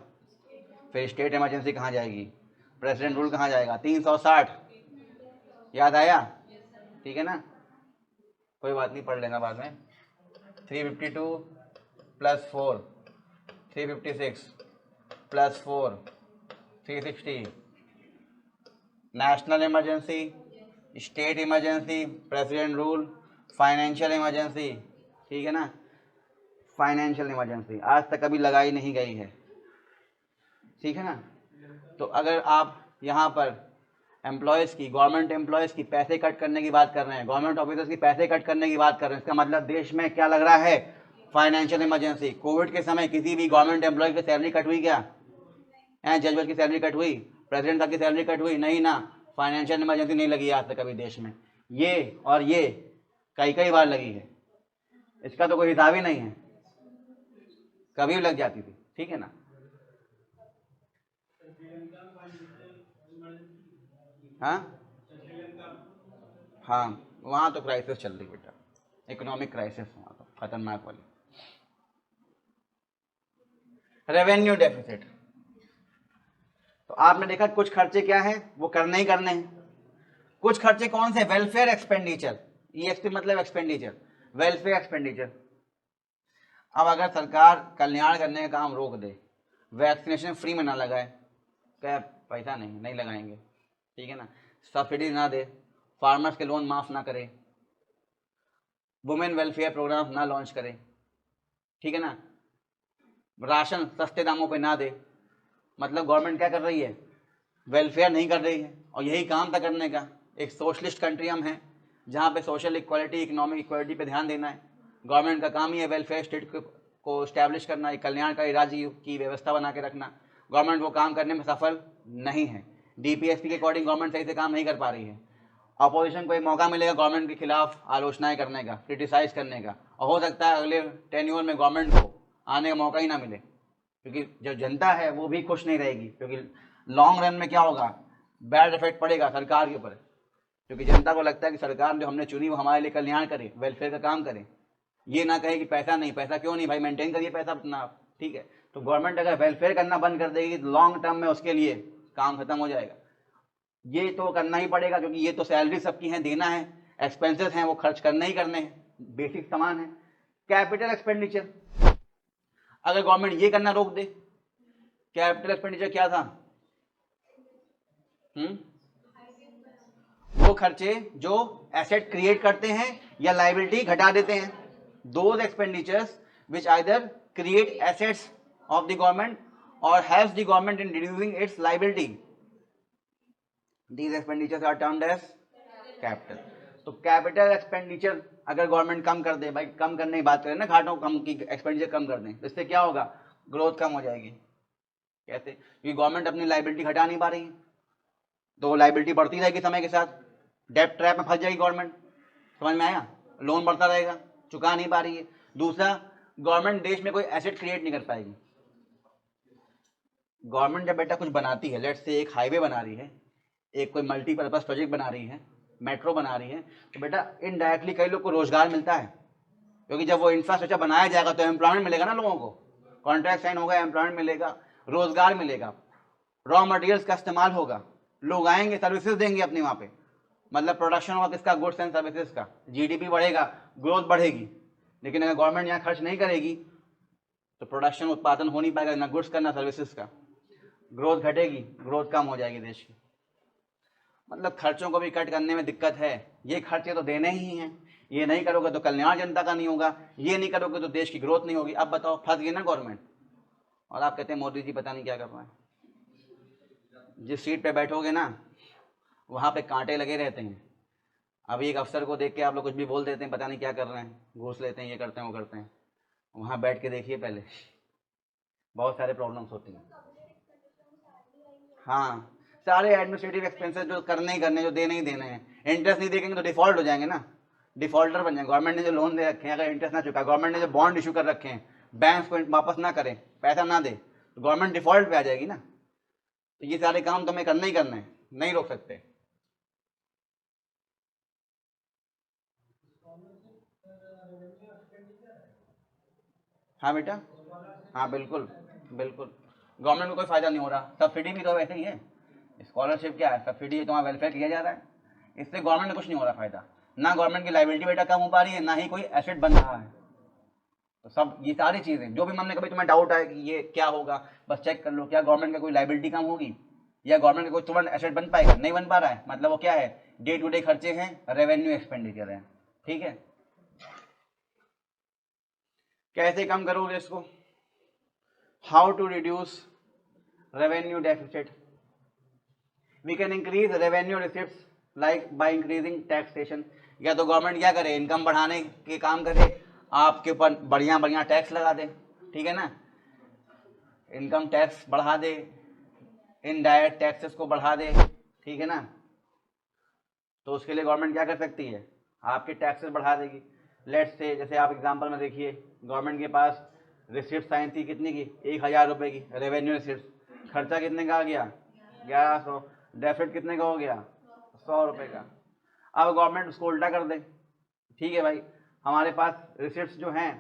फिर स्टेट इमरजेंसी कहाँ जाएगी, प्रेसिडेंट रूल कहाँ जाएगा, 360 याद आया, ठीक है ना। कोई बात नहीं, पढ़ लेना बाद में। 352 + 4 356 + 4 360। National emergency, state emergency, president rule, financial emergency, ठीक है ना। फाइनेंशियल इमरजेंसी आज तक कभी लगाई नहीं गई है, ठीक है ना। तो अगर आप यहाँ पर एम्प्लॉयज़ की, गवर्नमेंट एम्प्लॉयज़ की पैसे कट करने की बात कर रहे हैं, गवर्नमेंट ऑफिसर्स की पैसे कट करने की बात कर रहे हैं, इसका मतलब देश में क्या लग रहा है, फाइनेंशियल इमरजेंसी। कोविड के समय किसी भी गवर्नमेंट एम्प्लॉय की सैलरी कट हुई क्या, जज की सैलरी कट हुई, प्रेसिडेंट साहब की सैलरी कट हुई, नहीं ना। फाइनेंशियल इमरजेंसी नहीं लगी आज तक कभी देश में, ये और ये कई बार लगी है, इसका तो कोई हिसाब ही नहीं है, कभी भी लग जाती थी, ठीक है ना। हाँ, वहाँ तो क्राइसिस चल रही बेटा, इकोनॉमिक क्राइसिस वहाँ तो खतरनाक वाली। रेवेन्यू डेफिसिट, तो आपने देखा कुछ खर्चे क्या हैं, वो करने ही करने हैं। कुछ खर्चे कौन से, वेलफेयर एक्सपेंडिचर, ईएक्सपी मतलब एक्सपेंडिचर, वेलफेयर एक्सपेंडिचर। अब अगर सरकार कल्याण करने का काम रोक दे, वैक्सीनेशन फ्री में ना लगाए, क्या पैसा नहीं लगाएंगे, ठीक है ना। सब्सिडी ना दे, फार्मर्स के लोन माफ ना करे, वुमेन वेलफेयर प्रोग्राम ना लॉन्च करे, ठीक है ना, राशन सस्ते दामों पे ना दे, मतलब गवर्नमेंट क्या कर रही है, वेलफेयर नहीं कर रही है। और यही काम था करने का। एक सोशलिस्ट कंट्री हम हैं जहाँ पे सोशल इक्वालिटी, इकोनॉमिक इक्वालिटी पे ध्यान देना है। गवर्नमेंट का काम ही है वेलफेयर स्टेट को इस्टेब्लिश करना, एक कल्याणकारी राज्य की व्यवस्था बना के रखना। गवर्नमेंट वो काम करने में सफल नहीं है। डीपीएसपी के अकॉर्डिंग गवर्नमेंट सही से काम नहीं कर पा रही है। अपोजिशन को एक मौका मिलेगा गवर्नमेंट के खिलाफ आलोचनाएं करने का, क्रिटिसाइज करने का, और हो सकता है अगले टेन्योर में गवर्नमेंट को आने का मौका ही ना मिले, क्योंकि जो जनता है वो भी खुश नहीं रहेगी। क्योंकि लॉन्ग रन में क्या होगा, बैड इफेक्ट पड़ेगा सरकार के ऊपर, क्योंकि जनता को लगता है कि सरकार जो हमने चुनी वो हमारे लिए कल्याण करे, वेलफेयर का काम करे, ये ना कहे कि पैसा नहीं, पैसा क्यों नहीं भाई, मेंटेन करिए पैसा अपना आप, ठीक है। तो गवर्नमेंट अगर वेलफेयर करना बंद कर देगी तो लॉन्ग टर्म में उसके लिए काम खत्म हो जाएगा। ये तो करना ही पड़ेगा क्योंकि ये तो सैलरी सबकी है, देना है, एक्सपेंसेस हैं वो खर्च करने ही करने हैं, बेसिक सामान है। कैपिटल एक्सपेंडिचर, अगर गवर्नमेंट ये करना रोक दे, कैपिटल एक्सपेंडिचर क्या था? वो खर्चे जो एसेट क्रिएट करते हैं या लाइबिलिटी घटा देते हैं, those expenditures which either create assets of the government और helps the government in reducing its liability, these expenditures are termed as capital. तो कैपिटल एक्सपेंडिचर अगर गवर्नमेंट कम कर दे, भाई कम करने की बात करें ना, घाटों कम की एक्सपेंडिचर कम कर दें, तो इससे क्या होगा? ग्रोथ कम हो जाएगी। कैसे? क्योंकि गवर्नमेंट अपनी लाइबिलिटी घटा नहीं पा रही है, तो लाइबिलिटी बढ़ती रहेगी समय के साथ, डेब्ट ट्रैप में फंस जाएगी गवर्नमेंट। समझ में आया? लोन बढ़ता रहेगा, चुका नहीं पा रही है। दूसरा, गवर्नमेंट देश में कोई एसेट क्रिएट नहीं कर पाएगी। गवर्नमेंट जब बेटा कुछ बनाती है, लेट्स से एक हाईवे बना रही है, एक कोई मल्टीपर्पज प्रोजेक्ट बना रही है, मेट्रो बना रही है, तो बेटा इनडायरेक्टली कई लोग को रोजगार मिलता है, क्योंकि जब वो इंफ्रास्ट्रक्चर बनाया जाएगा तो एम्प्लॉयमेंट मिलेगा ना लोगों को, कॉन्ट्रैक्ट साइन होगा, एम्प्लॉयमेंट मिलेगा, रोजगार मिलेगा, रॉ मटेरियल्स का इस्तेमाल होगा, लोग आएंगे, सर्विसेज देंगे अपनी वहाँ पे, मतलब प्रोडक्शन होगा किसका? गुड्स एंड सर्विसेज का, जीडीपी बढ़ेगा, ग्रोथ बढ़ेगी। लेकिन अगर गवर्नमेंट यहाँ खर्च नहीं करेगी तो प्रोडक्शन उत्पादन हो नहीं पाएगा, ना गुड्स का ना सर्विसेज का, ग्रोथ घटेगी, ग्रोथ कम हो जाएगी देश की। मतलब खर्चों को भी कट करने में दिक्कत है। ये खर्चे तो देने ही हैं, ये नहीं करोगे तो कल्याण जनता का नहीं होगा, ये नहीं करोगे तो देश की ग्रोथ नहीं होगी। अब बताओ, फंस गई ना गवर्नमेंट, और आप कहते हैं मोदी जी पता नहीं क्या कर रहे हैं। जिस सीट पे बैठोगे ना वहाँ पे कांटे लगे रहते हैं। अभी एक अफसर को देख के आप लोग कुछ भी बोल देते हैं, पता नहीं क्या कर रहे हैं, घूस लेते हैं, ये करते हैं वो करते हैं। वहाँ बैठ के देखिए पहले, बहुत सारे प्रॉब्लम्स होती हैं। हाँ, सारे एडमिनिस्ट्रेटिव एक्सपेंसेस जो करने ही करने, जो देने ही देने हैं, इंटरेस्ट नहीं देंगे तो डिफॉल्ट हो जाएंगे ना, डिफॉल्टर बन जाएंगे। गवर्नमेंट ने जो लोन दे रखे हैं अगर इंटरेस्ट ना चुका, गवर्नमेंट ने जो बॉन्ड इशू कर रखे हैं, बैंक को वापस ना करें, पैसा ना दे, तो गवर्नमेंट डिफॉल्ट पे आ जाएगी ना। तो ये सारे काम तो हमें करने ही करने हैं, नहीं रोक सकते। हाँ बेटा, हाँ बिल्कुल बिल्कुल, गवर्नमेंट को कोई फायदा नहीं हो रहा, सब्सिडी भी तो वैसे ही है, स्कॉलरशिप क्या है? सब्सिडी है, तुम्हारा वेलफेयर किया जा रहा है, इससे गवर्नमेंट को कुछ नहीं हो रहा फायदा, ना गवर्नमेंट की लाइबिलिटी बेटा कम हो पा रही है, ना ही कोई एसेट बन रहा है। तो सब ये सारी चीज़ें जो भी मन में कभी तुम्हें डाउट आए कि ये क्या होगा, बस चेक कर लो, क्या गवर्नमेंट का कोई लाइबिलिटी कम होगी या गवर्नमेंट का कोई तुरंत एसेट बन पाएगा? नहीं बन पा रहा है, मतलब वो क्या है? डे टू डे खर्चे हैं, रेवेन्यू एक्सपेंडिचर है, ठीक है। कैसे कम करोगे इसको? How to reduce revenue deficit? We can increase revenue receipts like by increasing taxation. या तो गवर्नमेंट क्या करे, इनकम बढ़ाने के काम करे, आपके ऊपर बढ़िया बढ़िया टैक्स लगा दे, ठीक है ना, इनकम टैक्स बढ़ा दे, इनडायरेक्ट टैक्सेस को बढ़ा दे, ठीक है ना। तो उसके लिए गवर्नमेंट क्या कर सकती है? आपके टैक्सेस बढ़ा देगी। लेट्स से, जैसे आप एग्जांपल में देखिए, गवर्नमेंट के पास रिसिप्ट आई थी कितनी की? 1000 रुपये की रेवेन्यू रिसिप्ट, खर्चा कितने का आ गया? 1100। डेफिट कितने का हो गया? 100 रुपये का। अब गवर्नमेंट उसको उल्टा कर दे, ठीक है भाई, हमारे पास रिसिप्ट जो हैं,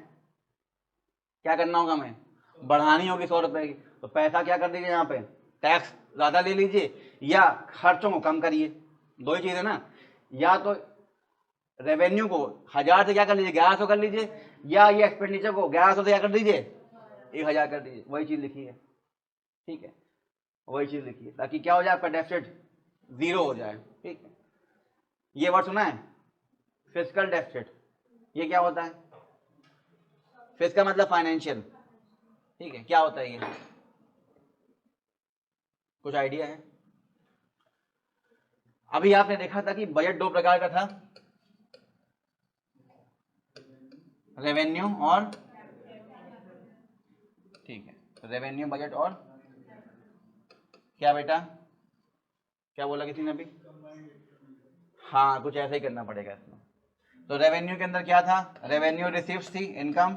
क्या करना होगा हमें? बढ़ानी होगी 100 रुपये की, तो पैसा क्या कर दीजिए यहाँ पे, टैक्स ज़्यादा ले लीजिए या खर्चों को कम करिए। दो ही चीज़ है ना, या तो रेवेन्यू को 1000 से क्या कर लीजिए, 1100 कर लीजिए, या ये एक्सपेंडिचर को 1100 से क्या कर दीजिए, 1000 कर दीजिए। वही चीज़ लिखी है, ठीक है, वही चीज़ लिखी है, ताकि क्या हो जाए, आपका डेफिसिट जीरो हो जाए, ठीक है। ये वर्ड सुना है, फिस्कल डेफिसिट? ये क्या होता है? फिस्कल मतलब फाइनेंशियल, ठीक है, क्या होता है ये, कुछ आइडिया है? अभी आपने देखा था कि बजट दो प्रकार का था, रेवेन्यू और, ठीक है, रेवेन्यू बजट और क्या बेटा, क्या बोला किसी ने अभी? हाँ, कुछ ऐसा ही करना पड़ेगा इसमें। तो रेवेन्यू के अंदर क्या था? रेवेन्यू रिसीव्स थी, इनकम,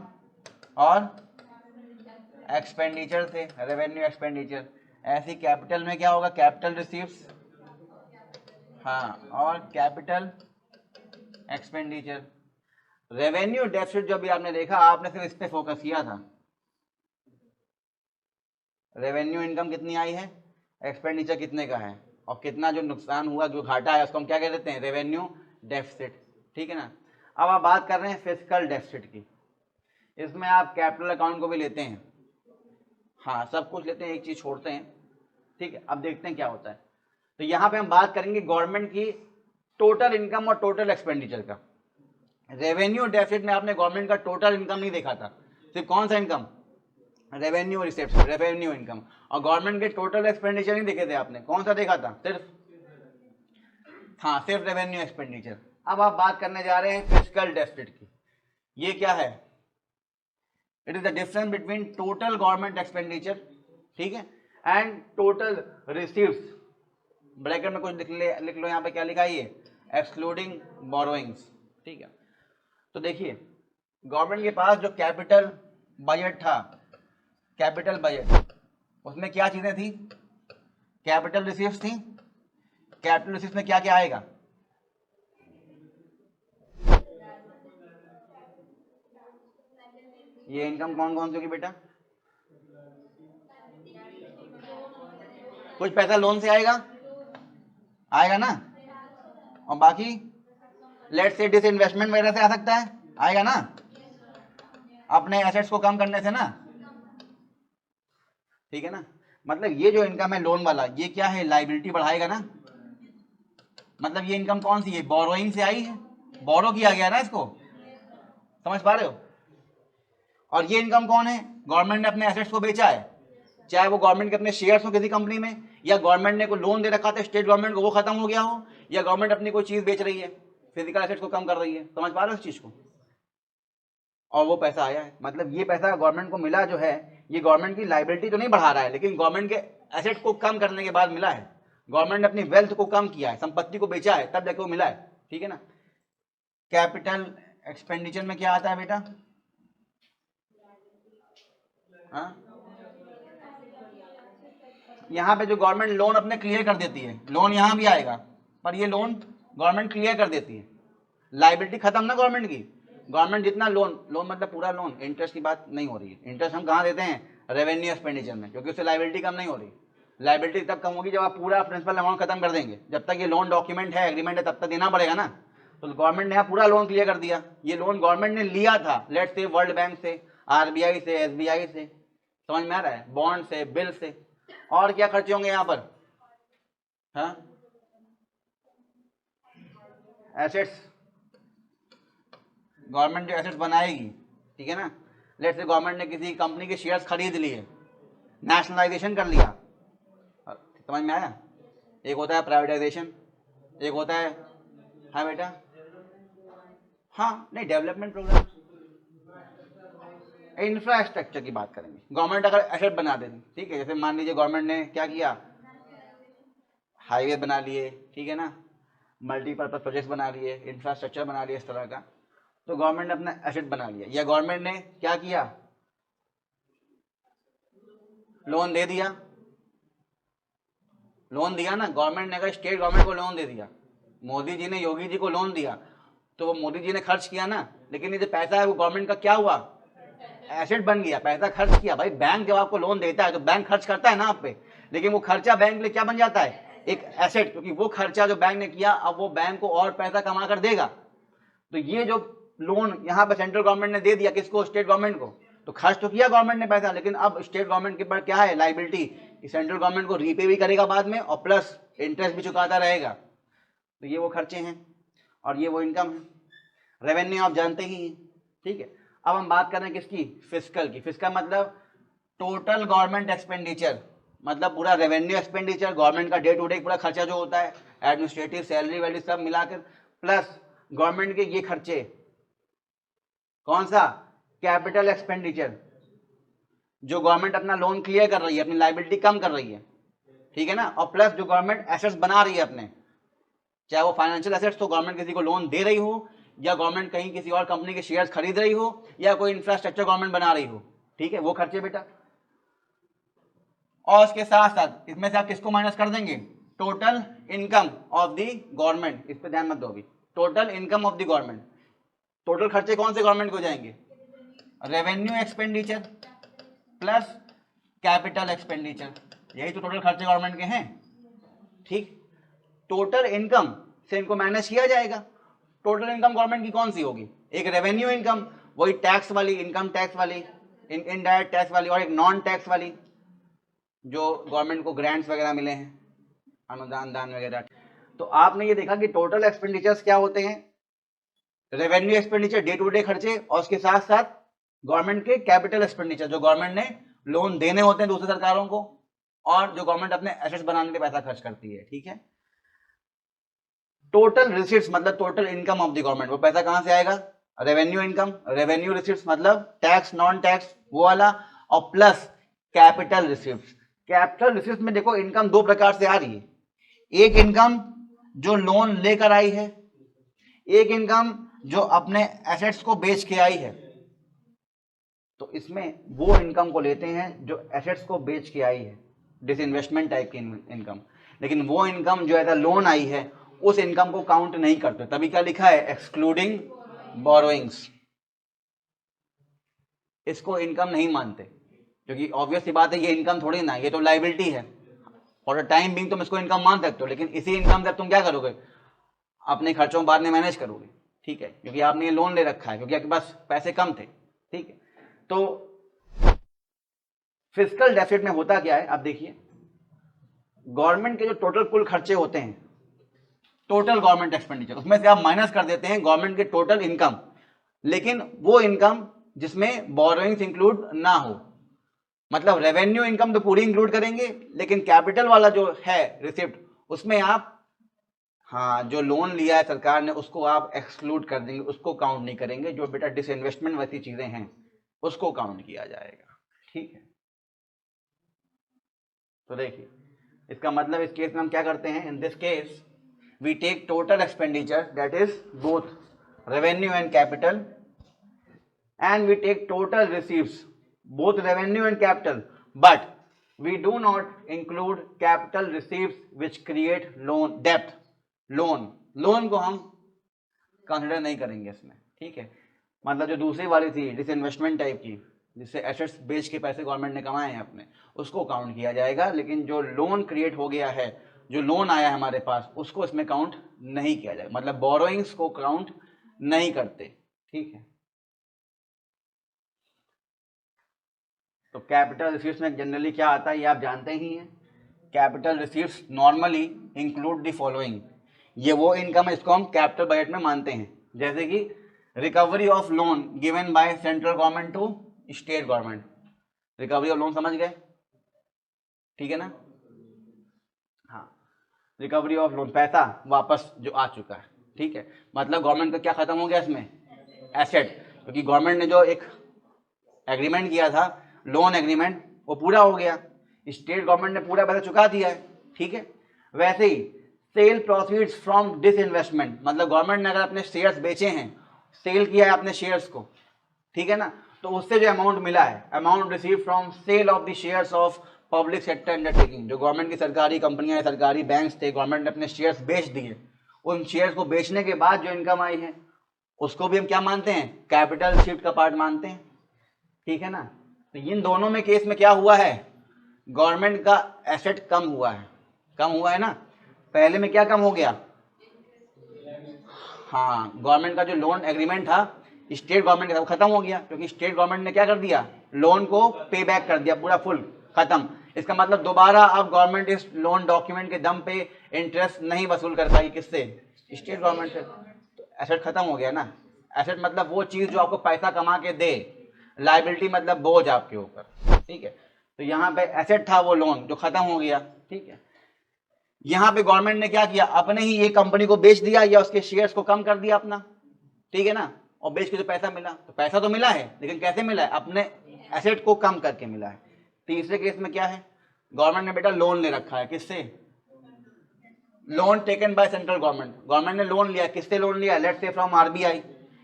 और एक्सपेंडिचर थे, रेवेन्यू एक्सपेंडिचर। ऐसी कैपिटल में क्या होगा? कैपिटल रिसीव्स, हाँ, और कैपिटल एक्सपेंडिचर। रेवेन्यू डेफिसिट जो भी आपने देखा, आपने सिर्फ इस पे फोकस किया था। रेवेन्यू इनकम कितनी आई है, एक्सपेंडिचर कितने का है, और कितना जो नुकसान हुआ, जो घाटा है, उसको हम क्या कह देते हैं, रेवेन्यू डेफिसिट। ठीक है ना। अब आप बात कर रहे हैं फिस्कल डेफिसिट की। इसमें आप कैपिटल अकाउंट को भी लेते हैं, हाँ सब कुछ लेते हैं, एक चीज छोड़ते हैं। ठीक है, अब देखते हैं क्या होता है। तो यहाँ पे हम बात करेंगे गवर्नमेंट की टोटल इनकम और टोटल एक्सपेंडिचर का। रेवेन्यू डेफिसिट में आपने गवर्नमेंट का टोटल इनकम नहीं देखा था, सिर्फ कौन सा income, revenue receipt, revenue income, और गवर्नमेंट के टोटल एक्सपेंडिचर नहीं देखे थे आपने, कौन सा देखा था, सिर्फ, हाँ सिर्फ रेवेन्यू एक्सपेंडिचर। अब आप बात करने जा रहे हैं फिस्कल डेफिसिट की। ये क्या है, it is the difference between total government expenditure, ठीक है, एंड टोटल रिसीव्स। ब्रैकेट में कुछ लिख लो, यहाँ पे क्या लिखा है, ये एक्सक्लूडिंग बोरोइंग्स। ठीक है, तो देखिए गवर्नमेंट के पास जो कैपिटल बजट था, कैपिटल बजट, उसमें क्या चीजें थी, कैपिटल रिसीव्स थी। कैपिटल रिसीव्स में क्या क्या आएगा, ये इनकम कौन कौन सी होगी बेटा, कुछ पैसा लोन से आएगा, आएगा ना, और बाकी लेट से डिस इन्वेस्टमेंट वगैरह से आ सकता है, आएगा ना, अपने एसेट्स को कम करने से ना। ठीक है ना, मतलब ये जो इनकम है लोन वाला, ये क्या है, लाइबिलिटी बढ़ाएगा ना। मतलब ये इनकम कौन सी है, बोरोइंग से आई है, बोरो किया गया ना इसको, समझ पा रहे हो। और ये इनकम कौन है, गवर्नमेंट ने अपने एसेट्स को बेचा है, चाहे वो गवर्नमेंट के अपने शेयर्स हो किसी कंपनी में, या गवर्नमेंट ने कोई लोन दे रखा था स्टेट गवर्नमेंट को, वो खत्म हो गया हो, या गवर्नमेंट अपनी कोई चीज बेच रही है, फिजिकल एसेट्स को कम कर रही है, समझ पा रहे हो इस चीज को। और वो पैसा आया है, मतलब ये पैसा गवर्नमेंट को मिला जो है, ये गवर्नमेंट की लाइबिलिटी तो नहीं बढ़ा रहा है, लेकिन गवर्नमेंट के एसेट को कम करने के बाद मिला है। गवर्नमेंट ने अपनी वेल्थ को कम किया है, संपत्ति को बेचा है, तब जाके वो मिला है। ठीक है ना। कैपिटल एक्सपेंडिचर में क्या आता है बेटा, हाँ, यहाँ पे जो गवर्नमेंट लोन अपने क्लियर कर देती है, लोन यहाँ भी आएगा, पर ये लोन गवर्नमेंट क्लियर कर देती है, लाइबिलिटी खत्म ना गवर्नमेंट की। गवर्नमेंट जितना लोन, लोन मतलब पूरा लोन, इंटरेस्ट की बात नहीं हो रही है, इंटरेस्ट हम कहाँ देते हैं, रेवेन्यू एक्सपेंडिचर में, क्योंकि उससे लाइबिलिटी कम नहीं हो रही। लाइबिलिटी तब कम होगी जब आप पूरा प्रिंसिपल अमाउंट खत्म कर देंगे, जब तक ये लोन डॉक्यूमेंट है, एग्रीमेंट है, तब तक देना पड़ेगा ना। तो गवर्नमेंट ने यहाँ पूरा लोन क्लियर कर दिया, ये लोन गवर्नमेंट ने लिया था, लेट से वर्ल्ड बैंक से, आरबीआई से, एसबीआई से, समझ में आ रहा है, बॉन्ड से, बिल से। और क्या खर्चे होंगे यहाँ पर, हाँ, एसेट्स, गवर्नमेंट जो एसेट्स बनाएगी, ठीक है ना, लेट से गवर्नमेंट ने किसी कंपनी के शेयर्स खरीद लिए, नेशनलाइजेशन कर लिया, समझ में आया। एक होता है प्राइवेटाइजेशन, एक होता है, हाँ बेटा, हाँ नहीं, डेवलपमेंट प्रोग्राम, इंफ्रास्ट्रक्चर की बात करेंगे। गवर्नमेंट अगर एसेट बना देती, ठीक है, जैसे मान लीजिए गवर्नमेंट ने क्या किया, हाईवे बना लिए, ठीक है ना, मल्टीपर्पज प्रोजेक्ट बना लिए, इंफ्रास्ट्रक्चर बना लिए इस तरह का, तो गवर्नमेंट ने अपना एसेट बना लिया, या गवर्नमेंट ने क्या किया, लोन दे दिया, लोन दिया ना, गवर्नमेंट ने अगर स्टेट गवर्नमेंट को लोन दे दिया, मोदी जी ने योगी जी को लोन दिया, तो वो मोदी जी ने खर्च किया ना, लेकिन ये जो पैसा है वो गवर्नमेंट का क्या हुआ, एसेट बन गया, पैसा खर्च किया। भाई बैंक जब आपको लोन देता है तो बैंक खर्च करता है ना आप पे, लेकिन वो खर्चा बैंक के लिए क्या बन जाता है, एक एसेट, क्योंकि वो खर्चा जो बैंक ने किया अब वो बैंक को और पैसा कमा कर देगा। तो ये जो लोन यहाँ पे सेंट्रल गवर्नमेंट ने दे दिया, किसको, स्टेट गवर्नमेंट को, तो खर्च तो किया गवर्नमेंट ने पैसा, लेकिन अब स्टेट गवर्नमेंट के ऊपर क्या है, लाइबिलिटी, सेंट्रल गवर्नमेंट को रीपे भी करेगा बाद में, और प्लस इंटरेस्ट भी चुकाता रहेगा। तो ये वो खर्चे हैं और ये वो इनकम है। रेवेन्यू आप जानते ही हैं, ठीक है। अब हम बात कर रहे हैं किसकी, फिस्कल की। फिस्कल मतलब टोटल गवर्नमेंट एक्सपेंडिचर, मतलब पूरा रेवेन्यू एक्सपेंडिचर, गवर्नमेंट का डे टू डे पूरा खर्चा जो होता है, एडमिनिस्ट्रेटिव, सैलरी वैलरी सब मिलाकर, प्लस गवर्नमेंट के ये खर्चे, कौन सा, कैपिटल एक्सपेंडिचर, जो गवर्नमेंट अपना लोन क्लियर कर रही है, अपनी लाइबिलिटी कम कर रही है, ठीक है ना, और प्लस जो गवर्नमेंट एसेट्स बना रही है अपने, चाहे वो फाइनेंशियल एसेट्स तो गवर्नमेंट किसी को लोन दे रही हो, या गवर्नमेंट कहीं किसी और कंपनी के शेयर्स खरीद रही हो, या कोई इंफ्रास्ट्रक्चर गवर्नमेंट बना रही हो, ठीक है, वो खर्चे बेटा। और उसके साथ साथ इसमें से आप किसको माइनस कर देंगे, total income of the government, इस पर ध्यान मत दो अभी, total income of the government. Total खर्चे कौन से गवर्नमेंट को जाएंगे? Revenue expenditure plus capital expenditure, यही तो टोटल खर्चे गवर्नमेंट के हैं। ठीक, टोटल इनकम से इनको मैनेज किया जाएगा। टोटल इनकम गवर्नमेंट की कौन सी होगी? एक रेवेन्यू इनकम, वही टैक्स वाली, इनकम टैक्स वाली, इनडायरेक्ट टैक्स वाली, और एक नॉन टैक्स वाली जो गवर्नमेंट को ग्रांट्स वगैरह मिले हैं, अनुदान दान वगैरह। तो आपने ये देखा कि टोटल एक्सपेंडिचर्स क्या होते हैं? Revenue expenditure, day to day खर्चे, और उसके साथ साथ गवर्नमेंट के कैपिटल एक्सपेंडिचर जो गवर्नमेंट ने लोन देने होते हैं दूसरी सरकारों को, और जो गवर्नमेंट अपने एसेट्स बनाने में पैसा खर्च करती है। ठीक है, टोटल रिसीट्स मतलब total income of the government, वो पैसा कहां से आएगा? रेवेन्यू इनकम, रेवेन्यू रिसीट्स मतलब टैक्स नॉन टैक्स वो वाला, और plus capital receipts. Capital receipts में देखो इनकम दो प्रकार से आ रही है, एक इनकम जो लोन लेकर आई है, एक इनकम जो अपने एसेट्स को बेच के आई है। तो इसमें वो इनकम को लेते हैं जो एसेट्स को बेच के आई है, डिसइन्वेस्टमेंट टाइप की इनकम। लेकिन वो इनकम जो एज अ लोन आई है उस इनकम को काउंट नहीं करते, तभी क्या लिखा है? Excluding borrowings. इसको इनकम नहीं मानते, क्योंकि ऑब्वियस सी बात है ये इनकम थोड़ी ना, ये तो लाइबिलिटी है। फॉर द टाइम बिंग तुम इसको इनकम मान सकते हो, लेकिन इसी इनकम से तुम क्या करोगे? अपने खर्चों बाद में मैनेज करोगे। ठीक है, क्योंकि आपने ये लोन ले रखा है, क्योंकि आपके पास पैसे कम थे। ठीक है, तो फिस्कल डेफिसिट में होता क्या है? आप देखिए, गवर्नमेंट के जो टोटल कुल खर्चे होते हैं, टोटल गवर्नमेंट एक्सपेंडिचर, उसमें से आप माइनस कर देते हैं गवर्नमेंट के टोटल इनकम, लेकिन वो इनकम जिसमें बोरोइंग्स इंक्लूड ना हो। मतलब रेवेन्यू इनकम तो पूरी इंक्लूड करेंगे, लेकिन कैपिटल वाला जो है रिसिप्ट, उसमें आप हाँ जो लोन लिया है सरकार ने उसको आप एक्सक्लूड कर देंगे, उसको काउंट नहीं करेंगे। जो बेटा डिसइन्वेस्टमेंट वैसी चीजें हैं उसको काउंट किया जाएगा। ठीक है, तो देखिए इसका मतलब इस केस में हम क्या करते हैं? In this case we take total expenditure that is both revenue and capital, and we take total receipts both revenue and capital, but we do not include capital receipts which create loan debt। Loan को हम कंसिडर नहीं करेंगे इसमें। ठीक है, मतलब जो दूसरी वाली थी डिसइन्वेस्टमेंट टाइप की, जिससे एसेट्स बेच के पैसे गवर्नमेंट ने कमाए हैं अपने, उसको काउंट किया जाएगा। लेकिन जो लोन क्रिएट हो गया है, जो लोन आया है हमारे पास, उसको इसमें काउंट नहीं किया जाएगा। मतलब बोरोइंग्स को काउंट नहीं करते। ठीक है, तो कैपिटल रिसीट्स में जनरली क्या आता है ये आप जानते ही हैं। Capital receipts normally include the following, ये वो इनकम है इसको हम कैपिटल बजट में मानते हैं, जैसे कि recovery of loan given by central government to state government. Recovery of loan समझ गए? ठीक है ना? हाँ, रिकवरी ऑफ लोन, पैसा वापस जो आ चुका है। ठीक है, मतलब गवर्नमेंट का क्या खत्म हो गया इसमें? एसेट, क्योंकि गवर्नमेंट ने जो एक एग्रीमेंट किया था, लोन एग्रीमेंट, वो पूरा हो गया, स्टेट गवर्नमेंट ने पूरा पैसा चुका दिया है। ठीक है, वैसे ही सेल प्रोसीड्स फ्रॉम डिसइन्वेस्टमेंट, मतलब गवर्नमेंट ने अगर अपने शेयर्स बेचे हैं, सेल किया है अपने शेयर्स को, ठीक है ना, तो उससे जो अमाउंट मिला है, amount receive from sale of the shares of public sector undertaking, जो गवर्नमेंट की सरकारी कंपनियां, सरकारी बैंक्स थे, गवर्नमेंट ने अपने शेयर्स बेच दिए, उन शेयर्स को बेचने के बाद जो इनकम आई है उसको भी हम क्या मानते हैं? कैपिटल शिफ्ट का पार्ट मानते हैं। ठीक है ना, तो इन दोनों में केस में क्या हुआ है? गवर्नमेंट का एसेट कम हुआ है, कम हुआ है ना। पहले में क्या कम हो गया? हाँ, गवर्नमेंट का जो लोन एग्रीमेंट था स्टेट गवर्नमेंट का खत्म हो गया, क्योंकि स्टेट गवर्नमेंट ने क्या कर दिया? लोन को पे बैक कर दिया, पूरा फुल खत्म। इसका मतलब दोबारा अब गवर्नमेंट इस लोन डॉक्यूमेंट के दम पे इंटरेस्ट नहीं वसूल कर पाई। किससे? स्टेट गवर्नमेंट से। तो एसेट खत्म हो गया ना। एसेट मतलब वो चीज जो आपको पैसा कमा के दे, लाइबिलिटी मतलब बोझ आपके ऊपर। ठीक है, तो यहाँ पे एसेट था वो लोन जो खत्म हो गया। ठीक है, यहाँ पे गवर्नमेंट ने क्या किया? अपने ही ये कंपनी को बेच दिया या उसके शेयर्स को कम कर दिया अपना। ठीक है ना, और बेच के जो पैसा मिला, तो पैसा तो मिला है, लेकिन कैसे मिला है? अपने एसेट को कम करके मिला है। तीसरे केस में क्या है? गवर्नमेंट ने बेटा लोन ले रखा है। किससे? Loan taken by central government. Government ने लोन लिया, किससे लोन लिया? लेट्स से फ्रॉम आरबीआई,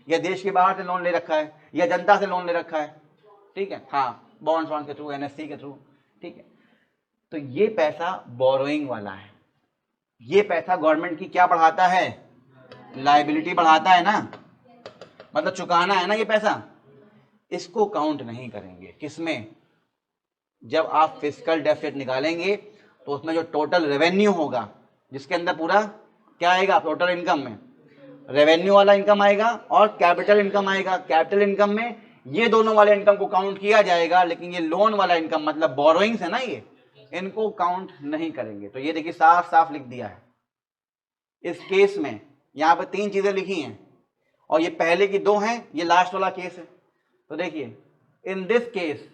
या देश के बाहर से लोन ले रखा है, या जनता से लोन ले रखा है। ठीक है, हाँ, बॉन्ड्स के थ्रू, एनएससी के थ्रू। ठीक है, तो ये पैसा बोरोइंग वाला है। ये पैसा गवर्नमेंट की क्या बढ़ाता है? लायबिलिटी बढ़ाता है ना। मतलब चुकाना है ना ये पैसा, इसको काउंट नहीं करेंगे। किसमें? जब आप फिस्कल डेफिसिट निकालेंगे तो उसमें जो टोटल रेवेन्यू होगा, जिसके अंदर पूरा क्या आएगा, टोटल इनकम में रेवेन्यू वाला इनकम आएगा और कैपिटल इनकम आएगा। कैपिटल इनकम में ये दोनों वाले इनकम को काउंट किया जाएगा, लेकिन ये लोन वाला इनकम मतलब बोरोइंग्स है ना, ये इनको काउंट नहीं करेंगे। तो ये देखिए साफ साफ लिख दिया है इस केस में। यहाँ पे 3 चीजें लिखी हैं और ये पहले की 2 हैं, ये लास्ट वाला केस है। तो देखिए इन दिस केस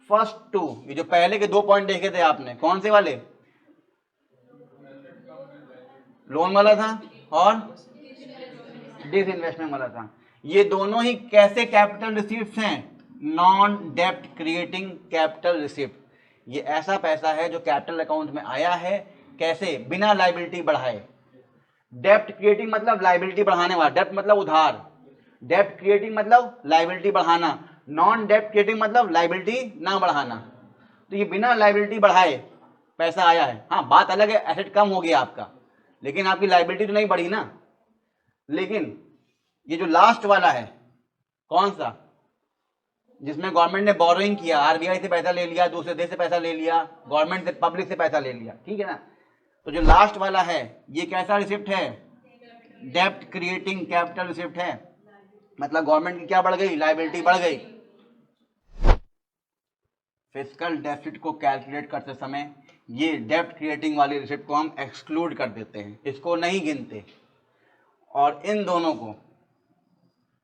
फर्स्ट 2, ये जो पहले के 2 पॉइंट देखे थे आपने, कौन से वाले, लोन वाला था और डिसइन्वेस्टमेंट वाला था, ये दोनों ही कैसे कैपिटल रिसीप्ट्स हैं, नॉन डेप्ट क्रिएटिंग कैपिटल रिसिप्ट। ये ऐसा पैसा है जो कैपिटल अकाउंट में आया है, कैसे, बिना लायबिलिटी बढ़ाए। डेप्ट क्रिएटिंग मतलब लायबिलिटी बढ़ाने वाला, डेप्ट मतलब उधार, डेप्ट क्रिएटिंग मतलब लायबिलिटी बढ़ाना, नॉन डेप्ट क्रिएटिंग मतलब लायबिलिटी ना बढ़ाना। तो ये बिना लायबिलिटी बढ़ाए पैसा आया है। हाँ बात अलग है, एसेट कम हो गया आपका, लेकिन आपकी लायबिलिटी तो नहीं बढ़ी ना। लेकिन ये जो लास्ट वाला है, कौन सा, जिसमें गवर्नमेंट ने बोरोइंग किया, आरबीआई से पैसा ले लिया, दूसरे देश से पैसा ले लिया, गवर्नमेंट से, पब्लिक से पैसा ले लिया, ठीक है ना। तो जो लास्ट वाला है ये कैसा रिसिप्ट है, डेप्ट क्रिएटिंग कैपिटल रिसिप्ट है। मतलब गवर्नमेंट की क्या बढ़ गई, लायबिलिटी बढ़ गई। फिस्कल डेफिसिट को कैलकुलेट करते समय ये डेप्ट क्रिएटिंग वाली रिसिप्ट को हम एक्सक्लूड कर देते हैं, इसको नहीं गिनते और इन दोनों को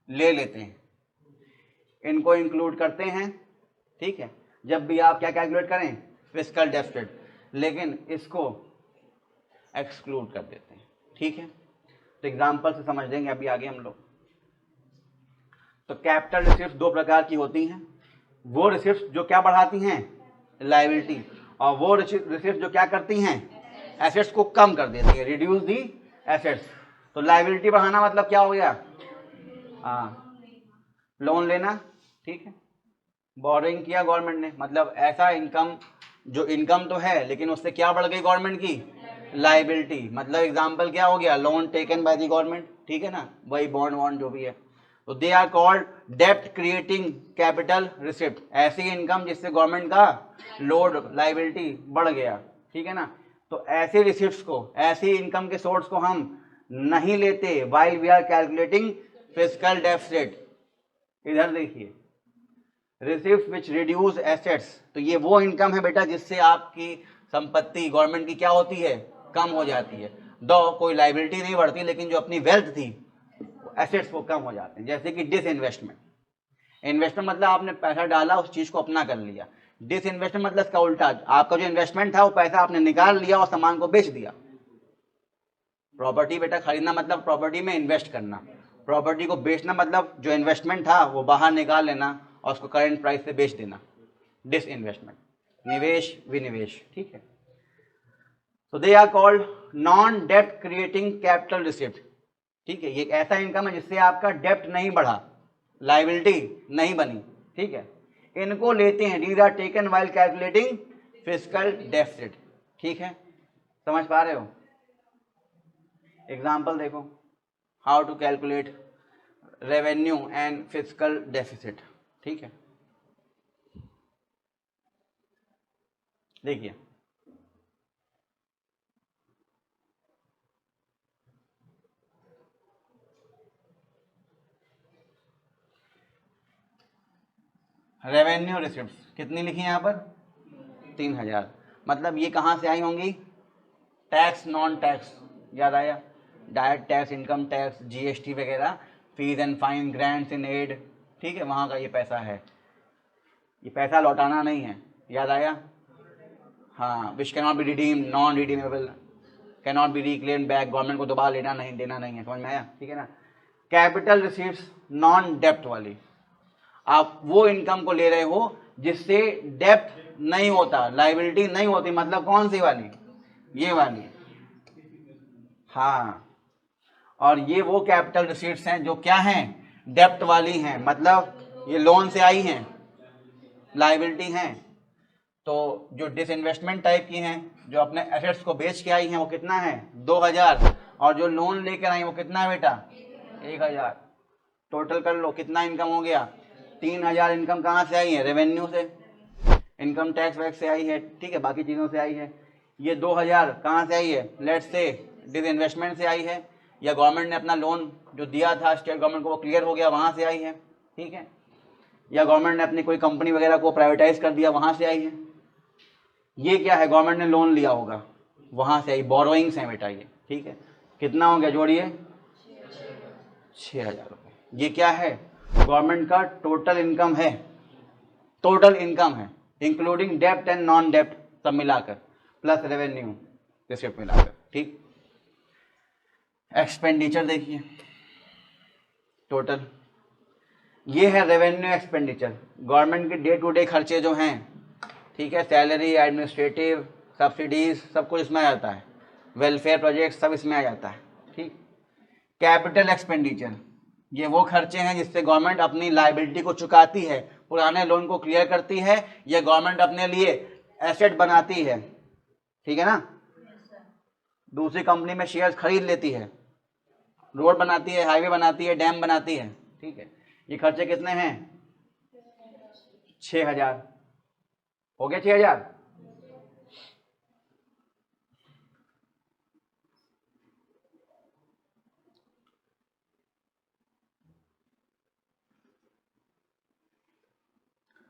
ले लेते हैं, इनको इंक्लूड करते हैं, ठीक है। जब भी आप क्या कैलकुलेट करें, फिस्कल डेफिसिट, लेकिन इसको एक्सक्लूड कर देते हैं, ठीक है। तो एग्जांपल से समझ लेंगे अभी आगे हम लोग। तो कैपिटल रिसिप्ट 2 प्रकार की होती हैं, वो रिसिप्ट जो क्या बढ़ाती हैं, लायबिलिटी, और वो रिसिप्ट जो क्या करती हैं, एसेट्स को कम कर देती है, रिड्यूस दी एसेट्स। तो लायबिलिटी बढ़ाना मतलब क्या हो गया, हाँ लोन लेना, ठीक है, बोरिंग किया गवर्नमेंट ने, मतलब ऐसा इनकम जो इनकम तो है लेकिन उससे क्या बढ़ गई गवर्नमेंट की, लायबिलिटी। मतलब एग्जांपल क्या हो गया, loan taken by the government, ठीक है ना, वही बॉन्ड वॉन्ड जो भी है। तो दे आर कॉल्ड डेप्ट क्रिएटिंग कैपिटल रिसिप्ट, ऐसी इनकम जिससे गवर्नमेंट का लोड लायबिलिटी बढ़ गया, ठीक है ना। तो ऐसे रिसिप्ट्स को, ऐसी इनकम के सोर्स को हम नहीं लेते while we are calculating fiscal deficit. इधर देखिए, रिसिप्ट्स विच रिड्यूस एसेट्स, तो ये वो इनकम है बेटा जिससे आपकी संपत्ति गवर्नमेंट की क्या होती है, कम हो जाती है। दो कोई लायबिलिटी नहीं बढ़ती, लेकिन जो अपनी वेल्थ थी, एसेट्स वो कम हो जाते हैं। जैसे कि डिसइन्वेस्टमेंट, इन्वेस्टमेंट मतलब आपने पैसा डाला, उस चीज को अपना कर लिया। डिसइन्वेस्टमेंट मतलब इसका उल्टा, आपका जो इन्वेस्टमेंट था वो पैसा आपने निकाल लिया और सामान को बेच दिया। प्रॉपर्टी बेटा खरीदना मतलब प्रॉपर्टी में इन्वेस्ट करना, प्रॉपर्टी को बेचना मतलब जो इन्वेस्टमेंट था वो बाहर निकाल लेना और उसको करंट प्राइस से बेच देना, डिसइन्वेस्टमेंट, निवेश विनिवेश, ठीक है। तो दे आर कॉल्ड नॉन डेप्ट क्रिएटिंग कैपिटल रिसिप्ट, ठीक है। ये एक ऐसा इनकम है जिससे आपका डेप्ट नहीं बढ़ा, लायबिलिटी नहीं बनी, ठीक है। इनको लेते हैं, these are taken while calculating fiscal deficit, ठीक है। समझ पा रहे हो? एग्जाम्पल देखो, how to calculate revenue and fiscal deficit, ठीक है। देखिए रेवेन्यू रिसिप्ट्स कितनी लिखी है यहाँ पर, 3000। मतलब ये कहाँ से आई होंगी, टैक्स नॉन टैक्स, याद आया, direct tax, income tax, GST वगैरह, fees and fine, grants in aid, ठीक है, वहाँ का ये पैसा है। ये पैसा लौटाना नहीं है, याद आया, हाँ, which can not be redeem, non redeemable, can not be reclaim back, government को दोबारा लेना नहीं, देना नहीं है, समझ में आया, ठीक है ना। कैपिटल रिसीप्ट्स नॉन डेप्ट वाली, आप वो इनकम को ले रहे हो जिससे डेप्ट नहीं होता, लायबिलिटी नहीं होती, मतलब कौन सी वाली, ये वाली, हाँ। और ये वो कैपिटल रिसीट्स हैं जो क्या हैं, डेप्ट वाली हैं, मतलब ये लोन से आई हैं, लायबिलिटी हैं। तो जो डिसइन्वेस्टमेंट टाइप की हैं, जो अपने एसेट्स को बेच के आई हैं, वो कितना है, 2000, और जो लोन लेकर आई वो कितना है बेटा, 1000, टोटल कर लो कितना इनकम हो गया, 3000 इनकम कहाँ से आई है, रेवेन्यू से, इनकम टैक्स वैक्स से आई है, ठीक है, बाकी चीज़ों से आई है। ये 2000 कहाँ से आई है, लेट्स से डिसइन्वेस्टमेंट से आई है, या गवर्नमेंट ने अपना लोन जो दिया था स्टेट गवर्नमेंट को वो क्लियर हो गया वहाँ से आई है, ठीक है, या गवर्नमेंट ने अपनी कोई कंपनी वगैरह को प्राइवेटाइज कर दिया वहाँ से आई है। ये क्या है, गवर्नमेंट ने लोन लिया होगा वहाँ से आई, बोरोइंग्स हैं बेटा ये, ठीक है। कितना हो गया जोड़िए, 6000 रुपये। ये क्या है, गवर्नमेंट का टोटल इनकम है, टोटल इनकम है इंक्लूडिंग डेप्ट एंड नॉन डेप्ट सब मिलाकर, प्लस रेवेन्यू रिसिप्ट मिलाकर, ठीक। एक्सपेंडिचर देखिए टोटल, ये है रेवेन्यू एक्सपेंडिचर, गवर्नमेंट के डे टू डे खर्चे जो हैं, ठीक है, सैलरी, एडमिनिस्ट्रेटिव, सब्सिडीज, सब कुछ इसमें आ जाता है, वेलफेयर प्रोजेक्ट सब इसमें आ जाता है, ठीक। कैपिटल एक्सपेंडिचर, ये वो खर्चे हैं जिससे गवर्नमेंट अपनी लायबिलिटी को चुकाती है, पुराने लोन को क्लियर करती है, या गवर्नमेंट अपने लिए एसेट बनाती है, ठीक है ना, दूसरी कंपनी में शेयर्स खरीद लेती है, रोड बनाती है, हाईवे बनाती है, डैम बनाती है, ठीक है। ये खर्चे कितने हैं, 6000 हो गया, 6000।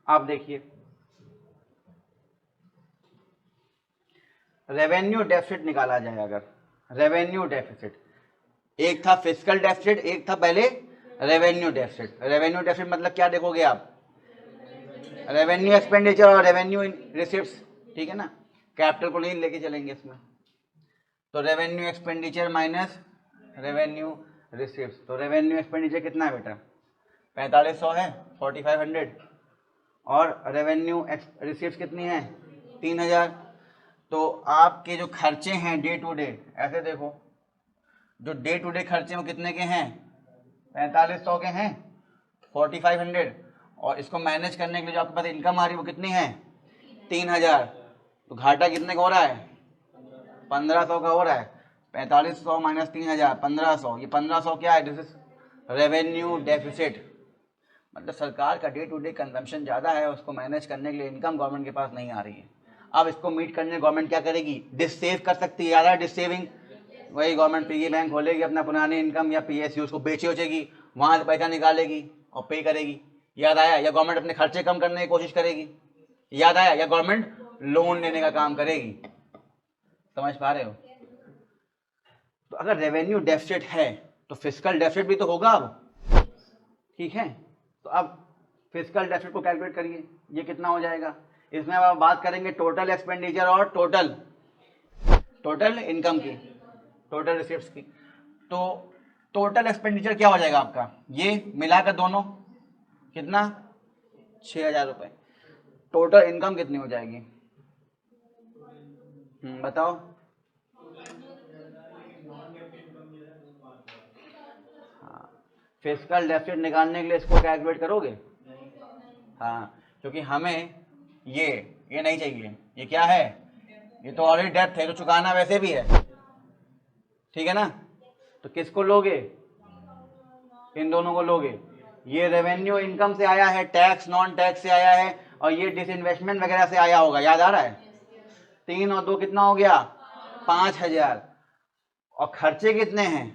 आप देखिए रेवेन्यू डेफिसिट निकाला जाए, अगर रेवेन्यू डेफिसिट, एक था फिस्कल डेफिसिट, एक था पहले रेवेन्यू डेफिसिट। रेवेन्यू डेफिसिट मतलब क्या देखोगे आप, रेवेन्यू एक्सपेंडिचर और रेवेन्यू रिसिप्ट्स, ठीक है ना, कैपिटल को नहीं लेके चलेंगे इसमें। तो revenue expenditure minus revenue receipts, तो रेवेन्यू एक्सपेंडिचर कितना है बेटा, 4500 है, 4500, और रेवेन्यू रिसिप्ट्स कितनी है, 3000। तो आपके जो खर्चे हैं डे टू डे, ऐसे देखो, जो डे टू डे खर्चे वो कितने के हैं, 4500 के हैं, 4500, और इसको मैनेज करने के लिए जो आपके पास इनकम आ रही है वो कितनी है, 3000। तो घाटा कितने का हो रहा है, 1500 का हो रहा है, 4500 माइनस 3000, 1500। ये 1500 क्या है, दिस इज रेवेन्यू डेफिसिट, मतलब सरकार का डे टू डे कंजम्पशन ज़्यादा है, उसको मैनेज करने के लिए इनकम गवर्नमेंट के पास नहीं आ रही है। अब इसको मीट करने गवर्नमेंट क्या करेगी, डिस सेव कर सकती है, याद है डिस सेविंग, वही गवर्नमेंट पिगी बैंक खोलेगी अपना पुरानी इनकम या पीएसयू, उसको बेची उचेगी, वहाँ से पैसा निकालेगी और पे करेगी, याद आया, या गवर्नमेंट अपने खर्चे कम करने की कोशिश करेगी, याद आया, या गवर्नमेंट लोन लेने का काम करेगी, समझ पा रहे हो। तो अगर रेवेन्यू डेफिसिट है तो फिस्कल डेफिसिट भी तो होगा अब, ठीक है। तो अब फिस्कल डेफिसिट को कैलकुलेट करिए, ये कितना हो जाएगा, इसमें अब आप बात करेंगे टोटल एक्सपेंडिचर और टोटल इनकम की, टोटल रिसिप्ट्स की। तो टोटल एक्सपेंडिचर क्या हो जाएगा आपका, ये मिलाकर दोनों कितना, 6000 रुपये। टोटल इनकम कितनी हो जाएगी, बताओ, हाँ, फिस्कल डेफिसिट निकालने के लिए इसको कैलकुलेट करोगे, हाँ, क्योंकि हमें ये नहीं चाहिए, ये क्या है, ये तो ऑलरेडी डेप्थ है, तो चुकाना वैसे भी है, ठीक है ना। तो किसको लोगे, इन दोनों को लोगे, ये रेवेन्यू इनकम से आया है, टैक्स नॉन टैक्स से आया है, और ये डिसइन्वेस्टमेंट वगैरह से आया होगा, याद आ रहा है, 3 और 2 कितना हो गया, 5000, और खर्चे कितने हैं,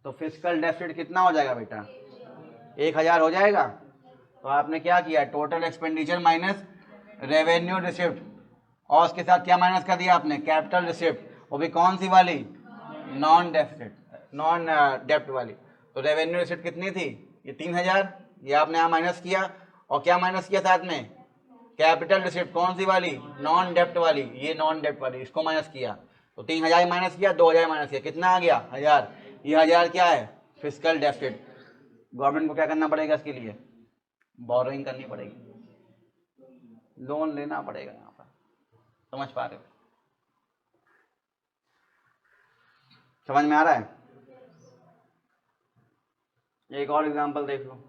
तो फिस्कल डेफिसिट कितना हो जाएगा बेटा, 1000 हो जाएगा। तो आपने क्या किया, total expenditure minus revenue receipt, और उसके साथ क्या माइनस कर दिया आपने, कैपिटल रिसिप्ट, वो भी कौन सी वाली, नॉन डेफिसिट, नॉन डेप्ट वाली। तो रेवेन्यू रिसिप्ट कितनी थी, ये 3000, ये आपने यहाँ माइनस किया, और क्या माइनस किया साथ में, कैपिटल रिसिप्ट, कौन सी वाली, नॉन डेप्ट वाली, ये नॉन डेप्ट वाली, इसको माइनस किया। तो 3000 माइनस किया, 2000 माइनस किया, कितना आ गया, 1000। ये 1000 क्या है, फिस्कल डेफिसिट। गवर्नमेंट को क्या करना पड़ेगा इसके लिए, बोरोइंग करनी पड़ेगी, लोन लेना पड़ेगा यहाँ पर, समझ पा रहे हो, समझ में आ रहा है। एक और एग्जांपल देख लो,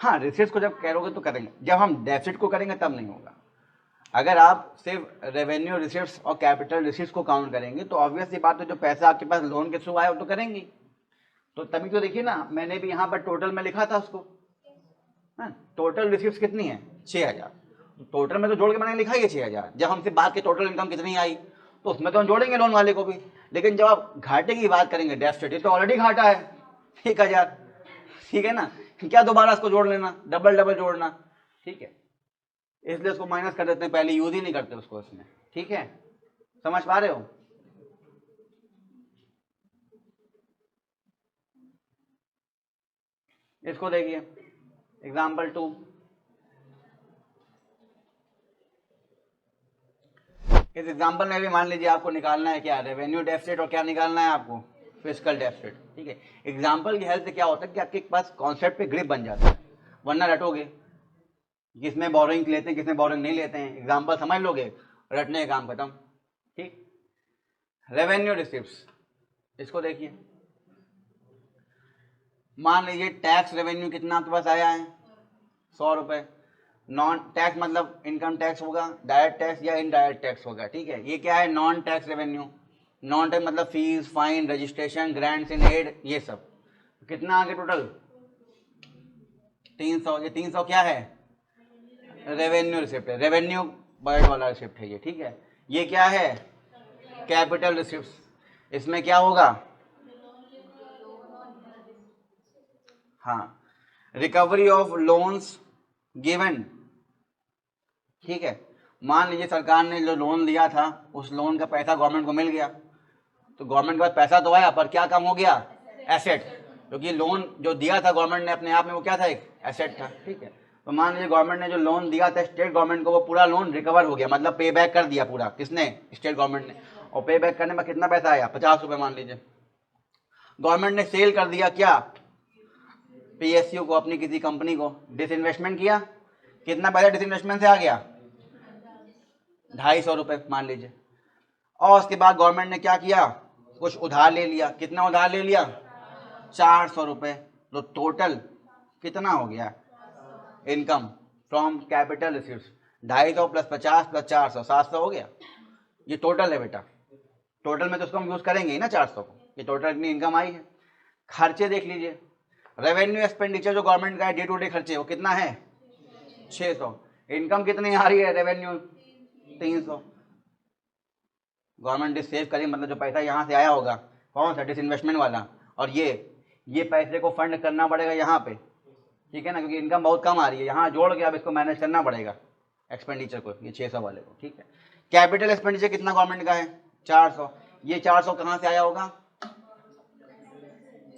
हाँ, रिसीट्स को जब करोगे तो करेंगे, जब हम डेफिसिट को करेंगे तब नहीं होगा। अगर आप सिर्फ रेवेन्यू रिसीट्स और कैपिटल रिसीट्स को काउंट करेंगे तो ऑब्वियस सी बात है, जो पैसा आपके पास लोन के थ्रू आया वो तो करेंगे। तो तभी तो देखिए ना, मैंने भी यहाँ पर टोटल में लिखा था उसको, टोटल रिसीट्स कितनी है 6000, टोटल में तो जोड़ के मैंने लिखा ही है 6000। जब हमसे बात की टोटल इनकम कितनी आई तो उसमें तो हम जोड़ेंगे लोन वाले को भी। लेकिन जब आप घाटे की बात करेंगे, डेफिसिट तो ऑलरेडी घाटा है 1000, ठीक है ना, क्या दोबारा उसको जोड़ लेना, डबल डबल जोड़ना, ठीक है, इसलिए उसको माइनस कर देते हैं, पहले यूज ही नहीं करते उसको इसमें, ठीक है, समझ पा रहे हो। इसको देखिए एग्जाम्पल 2, इस एग्जाम्पल में भी मान लीजिए आपको निकालना है क्या, रेवेन्यू डेफिसिट, और क्या निकालना है आपको, फिस्कल डेफिसिट, ठीक है। एग्जाम्पल की हेल्प से क्या होता है कि आपके पास कॉन्सेप्ट पे ग्रिप बन जाता है, वरना रटोगे, किसमें बोरिंग लेते हैं किसमें बोरिंग नहीं लेते हैं, एग्जाम्पल समझ लोगे, रटने का काम खत्म, ठीक। रेवेन्यू रिसिप्ट्स, इसको देखिए, मान लीजिए टैक्स रेवेन्यू कितना आपके पास आया है 100 रुपये, नॉन टैक्स मतलब इनकम टैक्स होगा, डायरेक्ट टैक्स या इनडायरेक्ट टैक्स होगा, ठीक है। ये क्या है, non tax revenue, non tax मतलब fees, fine, registration, grants in add, ये सब। कितना आ गया टोटल 300। ये 300 क्या है, रेवेन्यू रिसिप्ट है, रेवेन्यू बर्ड वाला रिसिप्ट है ये, ठीक है। ये क्या है, कैपिटल रिसिप्ट, इसमें क्या होगा, हाँ, रिकवरी ऑफ लोन्स गिवन, ठीक है। मान लीजिए सरकार ने जो लोन दिया था उस लोन का पैसा गवर्नमेंट को मिल गया, तो गवर्नमेंट के पास पैसा तो आया पर क्या कम हो गया, एसेट, क्योंकि लोन जो दिया था गवर्नमेंट ने अपने आप में वो क्या था, एक एसेट था, ठीक है। तो मान लीजिए गवर्नमेंट ने जो लोन दिया था स्टेट गवर्नमेंट को, वो पूरा लोन रिकवर हो गया, मतलब पे बैक कर दिया पूरा, किसने, स्टेट गवर्नमेंट ने। और पे बैक करने में कितना पैसा आया, 50 रुपये मान लीजिए। गवर्नमेंट ने सेल कर दिया क्या, पीएसयू को, अपनी किसी कंपनी को, डिसइन्वेस्टमेंट किया, कितना पैसा डिसइन्वेस्टमेंट से आ गया, 250 रुपये मान लीजिए। और उसके बाद गवर्नमेंट ने क्या किया, कुछ उधार ले लिया, कितना उधार ले लिया, 400 रुपये। तो टोटल कितना हो गया, income from capital receipts, 250 plus 50 plus 400, 700 हो गया। ये टोटल है बेटा, टोटल में तो उसको हम यूज करेंगे ही ना 400 को, ये टोटल इतनी इनकम आई है। खर्चे देख लीजिए, रेवेन्यू एक्सपेंडिचर जो गवर्नमेंट का है डे टू डे खर्चे, वो कितना है 600, इनकम कितनी आ रही है, रेवेन्यू 300। गवर्नमेंट सेव करेगी, मतलब जो पैसा यहाँ से आया होगा, कौन सा, डिसइन्वेस्टमेंट वाला, और ये पैसे को फंड करना पड़ेगा यहाँ पे, ठीक है ना, क्योंकि इनकम बहुत कम आ रही है, यहाँ जोड़ के अब इसको मैनेज करना पड़ेगा एक्सपेंडिचर को, ये 600 वाले को, ठीक है। कैपिटल एक्सपेंडिचर कितना गवर्नमेंट का है, 400। ये 400 कहाँ से आया होगा,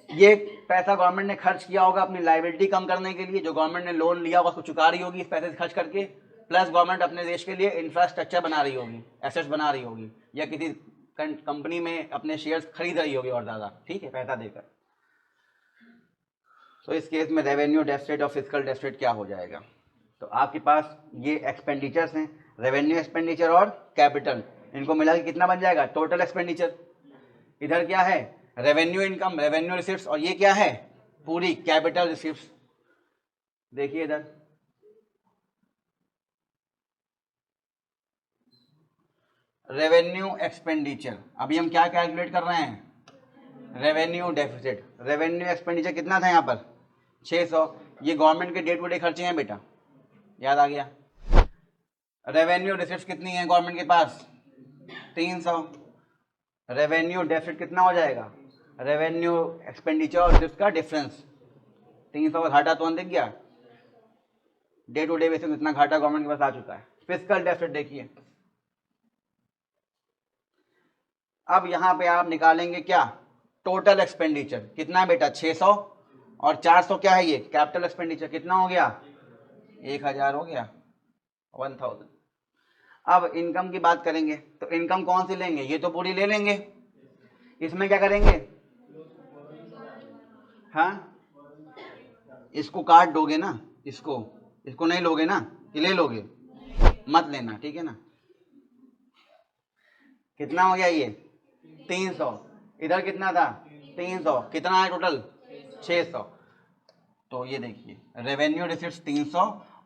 ये पैसा गवर्नमेंट ने खर्च किया होगा अपनी लाइबिलिटी कम करने के लिए, जो गवर्नमेंट ने लोन लिया होगा उसको चुका रही होगी इस पैसे से खर्च करके, प्लस गवर्नमेंट अपने देश के लिए इंफ्रास्ट्रक्चर बना रही होगी, एसेट्स बना रही होगी, या किसी कंपनी में अपने शेयर्स खरीद रही होगी और ज़्यादा, ठीक है, पैसा देकर। तो इस केस में रेवेन्यू डेफिसिट और फिस्कल डेफिसिट क्या हो जाएगा, तो आपके पास ये एक्सपेंडिचर्स हैं, रेवेन्यू एक्सपेंडिचर और कैपिटल, इनको मिला के कितना बन जाएगा, टोटल एक्सपेंडिचर। इधर क्या है, रेवेन्यू इनकम, रेवेन्यू रिसिप्ट्स, और ये क्या है, पूरी कैपिटल रिसिप्ट्स। देखिए इधर रेवेन्यू एक्सपेंडिचर, अभी हम क्या कैलकुलेट कर रहे हैं, रेवेन्यू डेफिसिट। रेवेन्यू एक्सपेंडिचर कितना था यहाँ पर 600, ये गवर्नमेंट के डे टू डे खर्चे हैं बेटा, याद आ गया। रेवेन्यू रिसिप्ट्स कितनी है गवर्नमेंट के पास 300, रेवेन्यू डेफिसिट कितना हो जाएगा, रेवेन्यू एक्सपेंडिचर और रिसिप्ट का डिफरेंस, 300 का घाटा तो दिख गया, डे टू डे बेसिस इतना घाटा गवर्नमेंट के पास आ चुका है। फिस्कल डेफिसिट देखिए, अब यहाँ पे आप निकालेंगे क्या, टोटल एक्सपेंडिचर कितना है बेटा 600, और 400 क्या है, ये कैपिटल एक्सपेंडिचर कितना हो गया 1000 हो गया 1000। अब इनकम की बात करेंगे, तो इनकम कौन सी लेंगे, ये तो पूरी ले लेंगे, इसमें क्या करेंगे, हाँ इसको काट दोगे ना, इसको नहीं लोगे ना, कि ले लोगे, मत लेना, ठीक है ना। कितना हो गया ये 300, इधर कितना था 300, कितना है टोटल 600, तो ये देखिए रेवेन्यू रिसिप्ट 300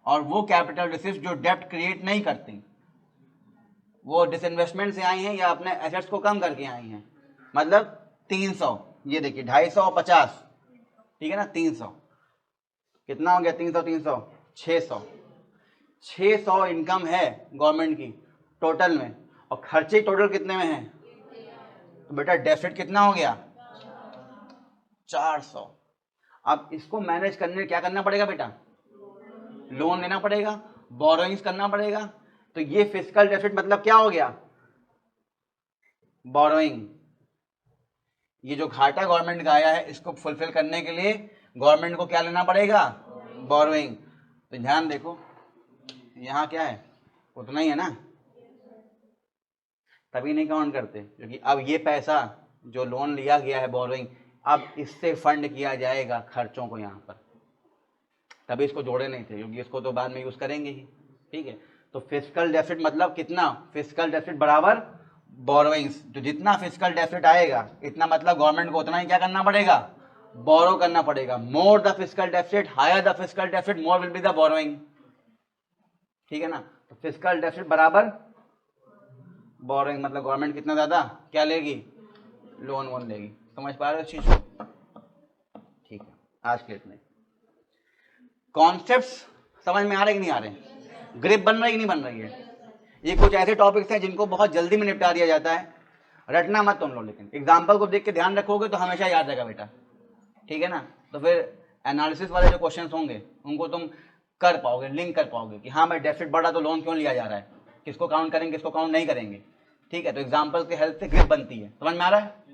और वो कैपिटल रिसिप्ट जो डेप्ट क्रिएट नहीं करती, वो डिसइन्वेस्टमेंट से आई हैं या अपने एसेट्स को कम करके आई हैं, मतलब 300, ये देखिए 250 और 50, ठीक है ना, 300 कितना हो गया, 300 300 600, 600 इनकम है गवर्नमेंट की टोटल में, और खर्चे टोटल कितने में है, तो बेटा डेफिसिट कितना हो गया 400। अब इसको मैनेज करने में क्या करना पड़ेगा बेटा, लोन लेना पड़ेगा, बोरोइंग्स करना पड़ेगा। तो ये फिस्कल डेफिसिट मतलब क्या हो गया, बोरोइंग। ये जो घाटा गवर्नमेंट का आया है इसको फुलफिल करने के लिए गवर्नमेंट को क्या लेना पड़ेगा, बोरोइंग। तो ध्यान देखो यहाँ क्या है, उतना ही है ना, तभी नहीं काउंट करते क्योंकि अब ये पैसा जो लोन लिया गया है बोरोइंग, अब इससे फंड किया जाएगा खर्चों को यहाँ पर, तभी इसको जोड़े नहीं थे क्योंकि इसको तो बाद में यूज करेंगे ही, ठीक है। तो फिस्कल डेफिसिट मतलब कितना, फिस्कल डेफिसिट बराबर बोरोइंग्स, तो जितना फिस्कल डेफिसिट आएगा इतना मतलब गवर्नमेंट को उतना ही क्या करना पड़ेगा, बोरो करना पड़ेगा। More the fiscal deficit, higher the fiscal deficit, more will be the borrowing, ठीक है ना। तो फिस्कल डेफिसिट बराबर बोरोइंग, मतलब गवर्नमेंट कितना ज्यादा क्या लेगी, लोन वोन लेगी। समझ पा रहे हो इस चीज को, ठीक है। आज के इतने कॉन्सेप्ट्स समझ में आ रहे कि नहीं आ रहे, ग्रिप बन रही कि नहीं बन रही है। ये कुछ ऐसे टॉपिक्स हैं जिनको बहुत जल्दी में निपटा दिया जाता है, रटना मत तुम लोग, लेकिन एग्जाम्पल को देख के ध्यान रखोगे तो हमेशा याद रहेगा बेटा, ठीक है ना। तो फिर एनालिसिस वाले जो क्वेश्चंस होंगे उनको तुम कर पाओगे, लिंक कर पाओगे कि हाँ भाई डेफिसिट बढ़ा तो लोन क्यों लिया जा रहा है, किसको काउंट करेंगे किसको काउंट नहीं करेंगे, ठीक है। तो एग्जाम्पल के हेल्प से ग्रिप बनती है, समझ में आ रहा है।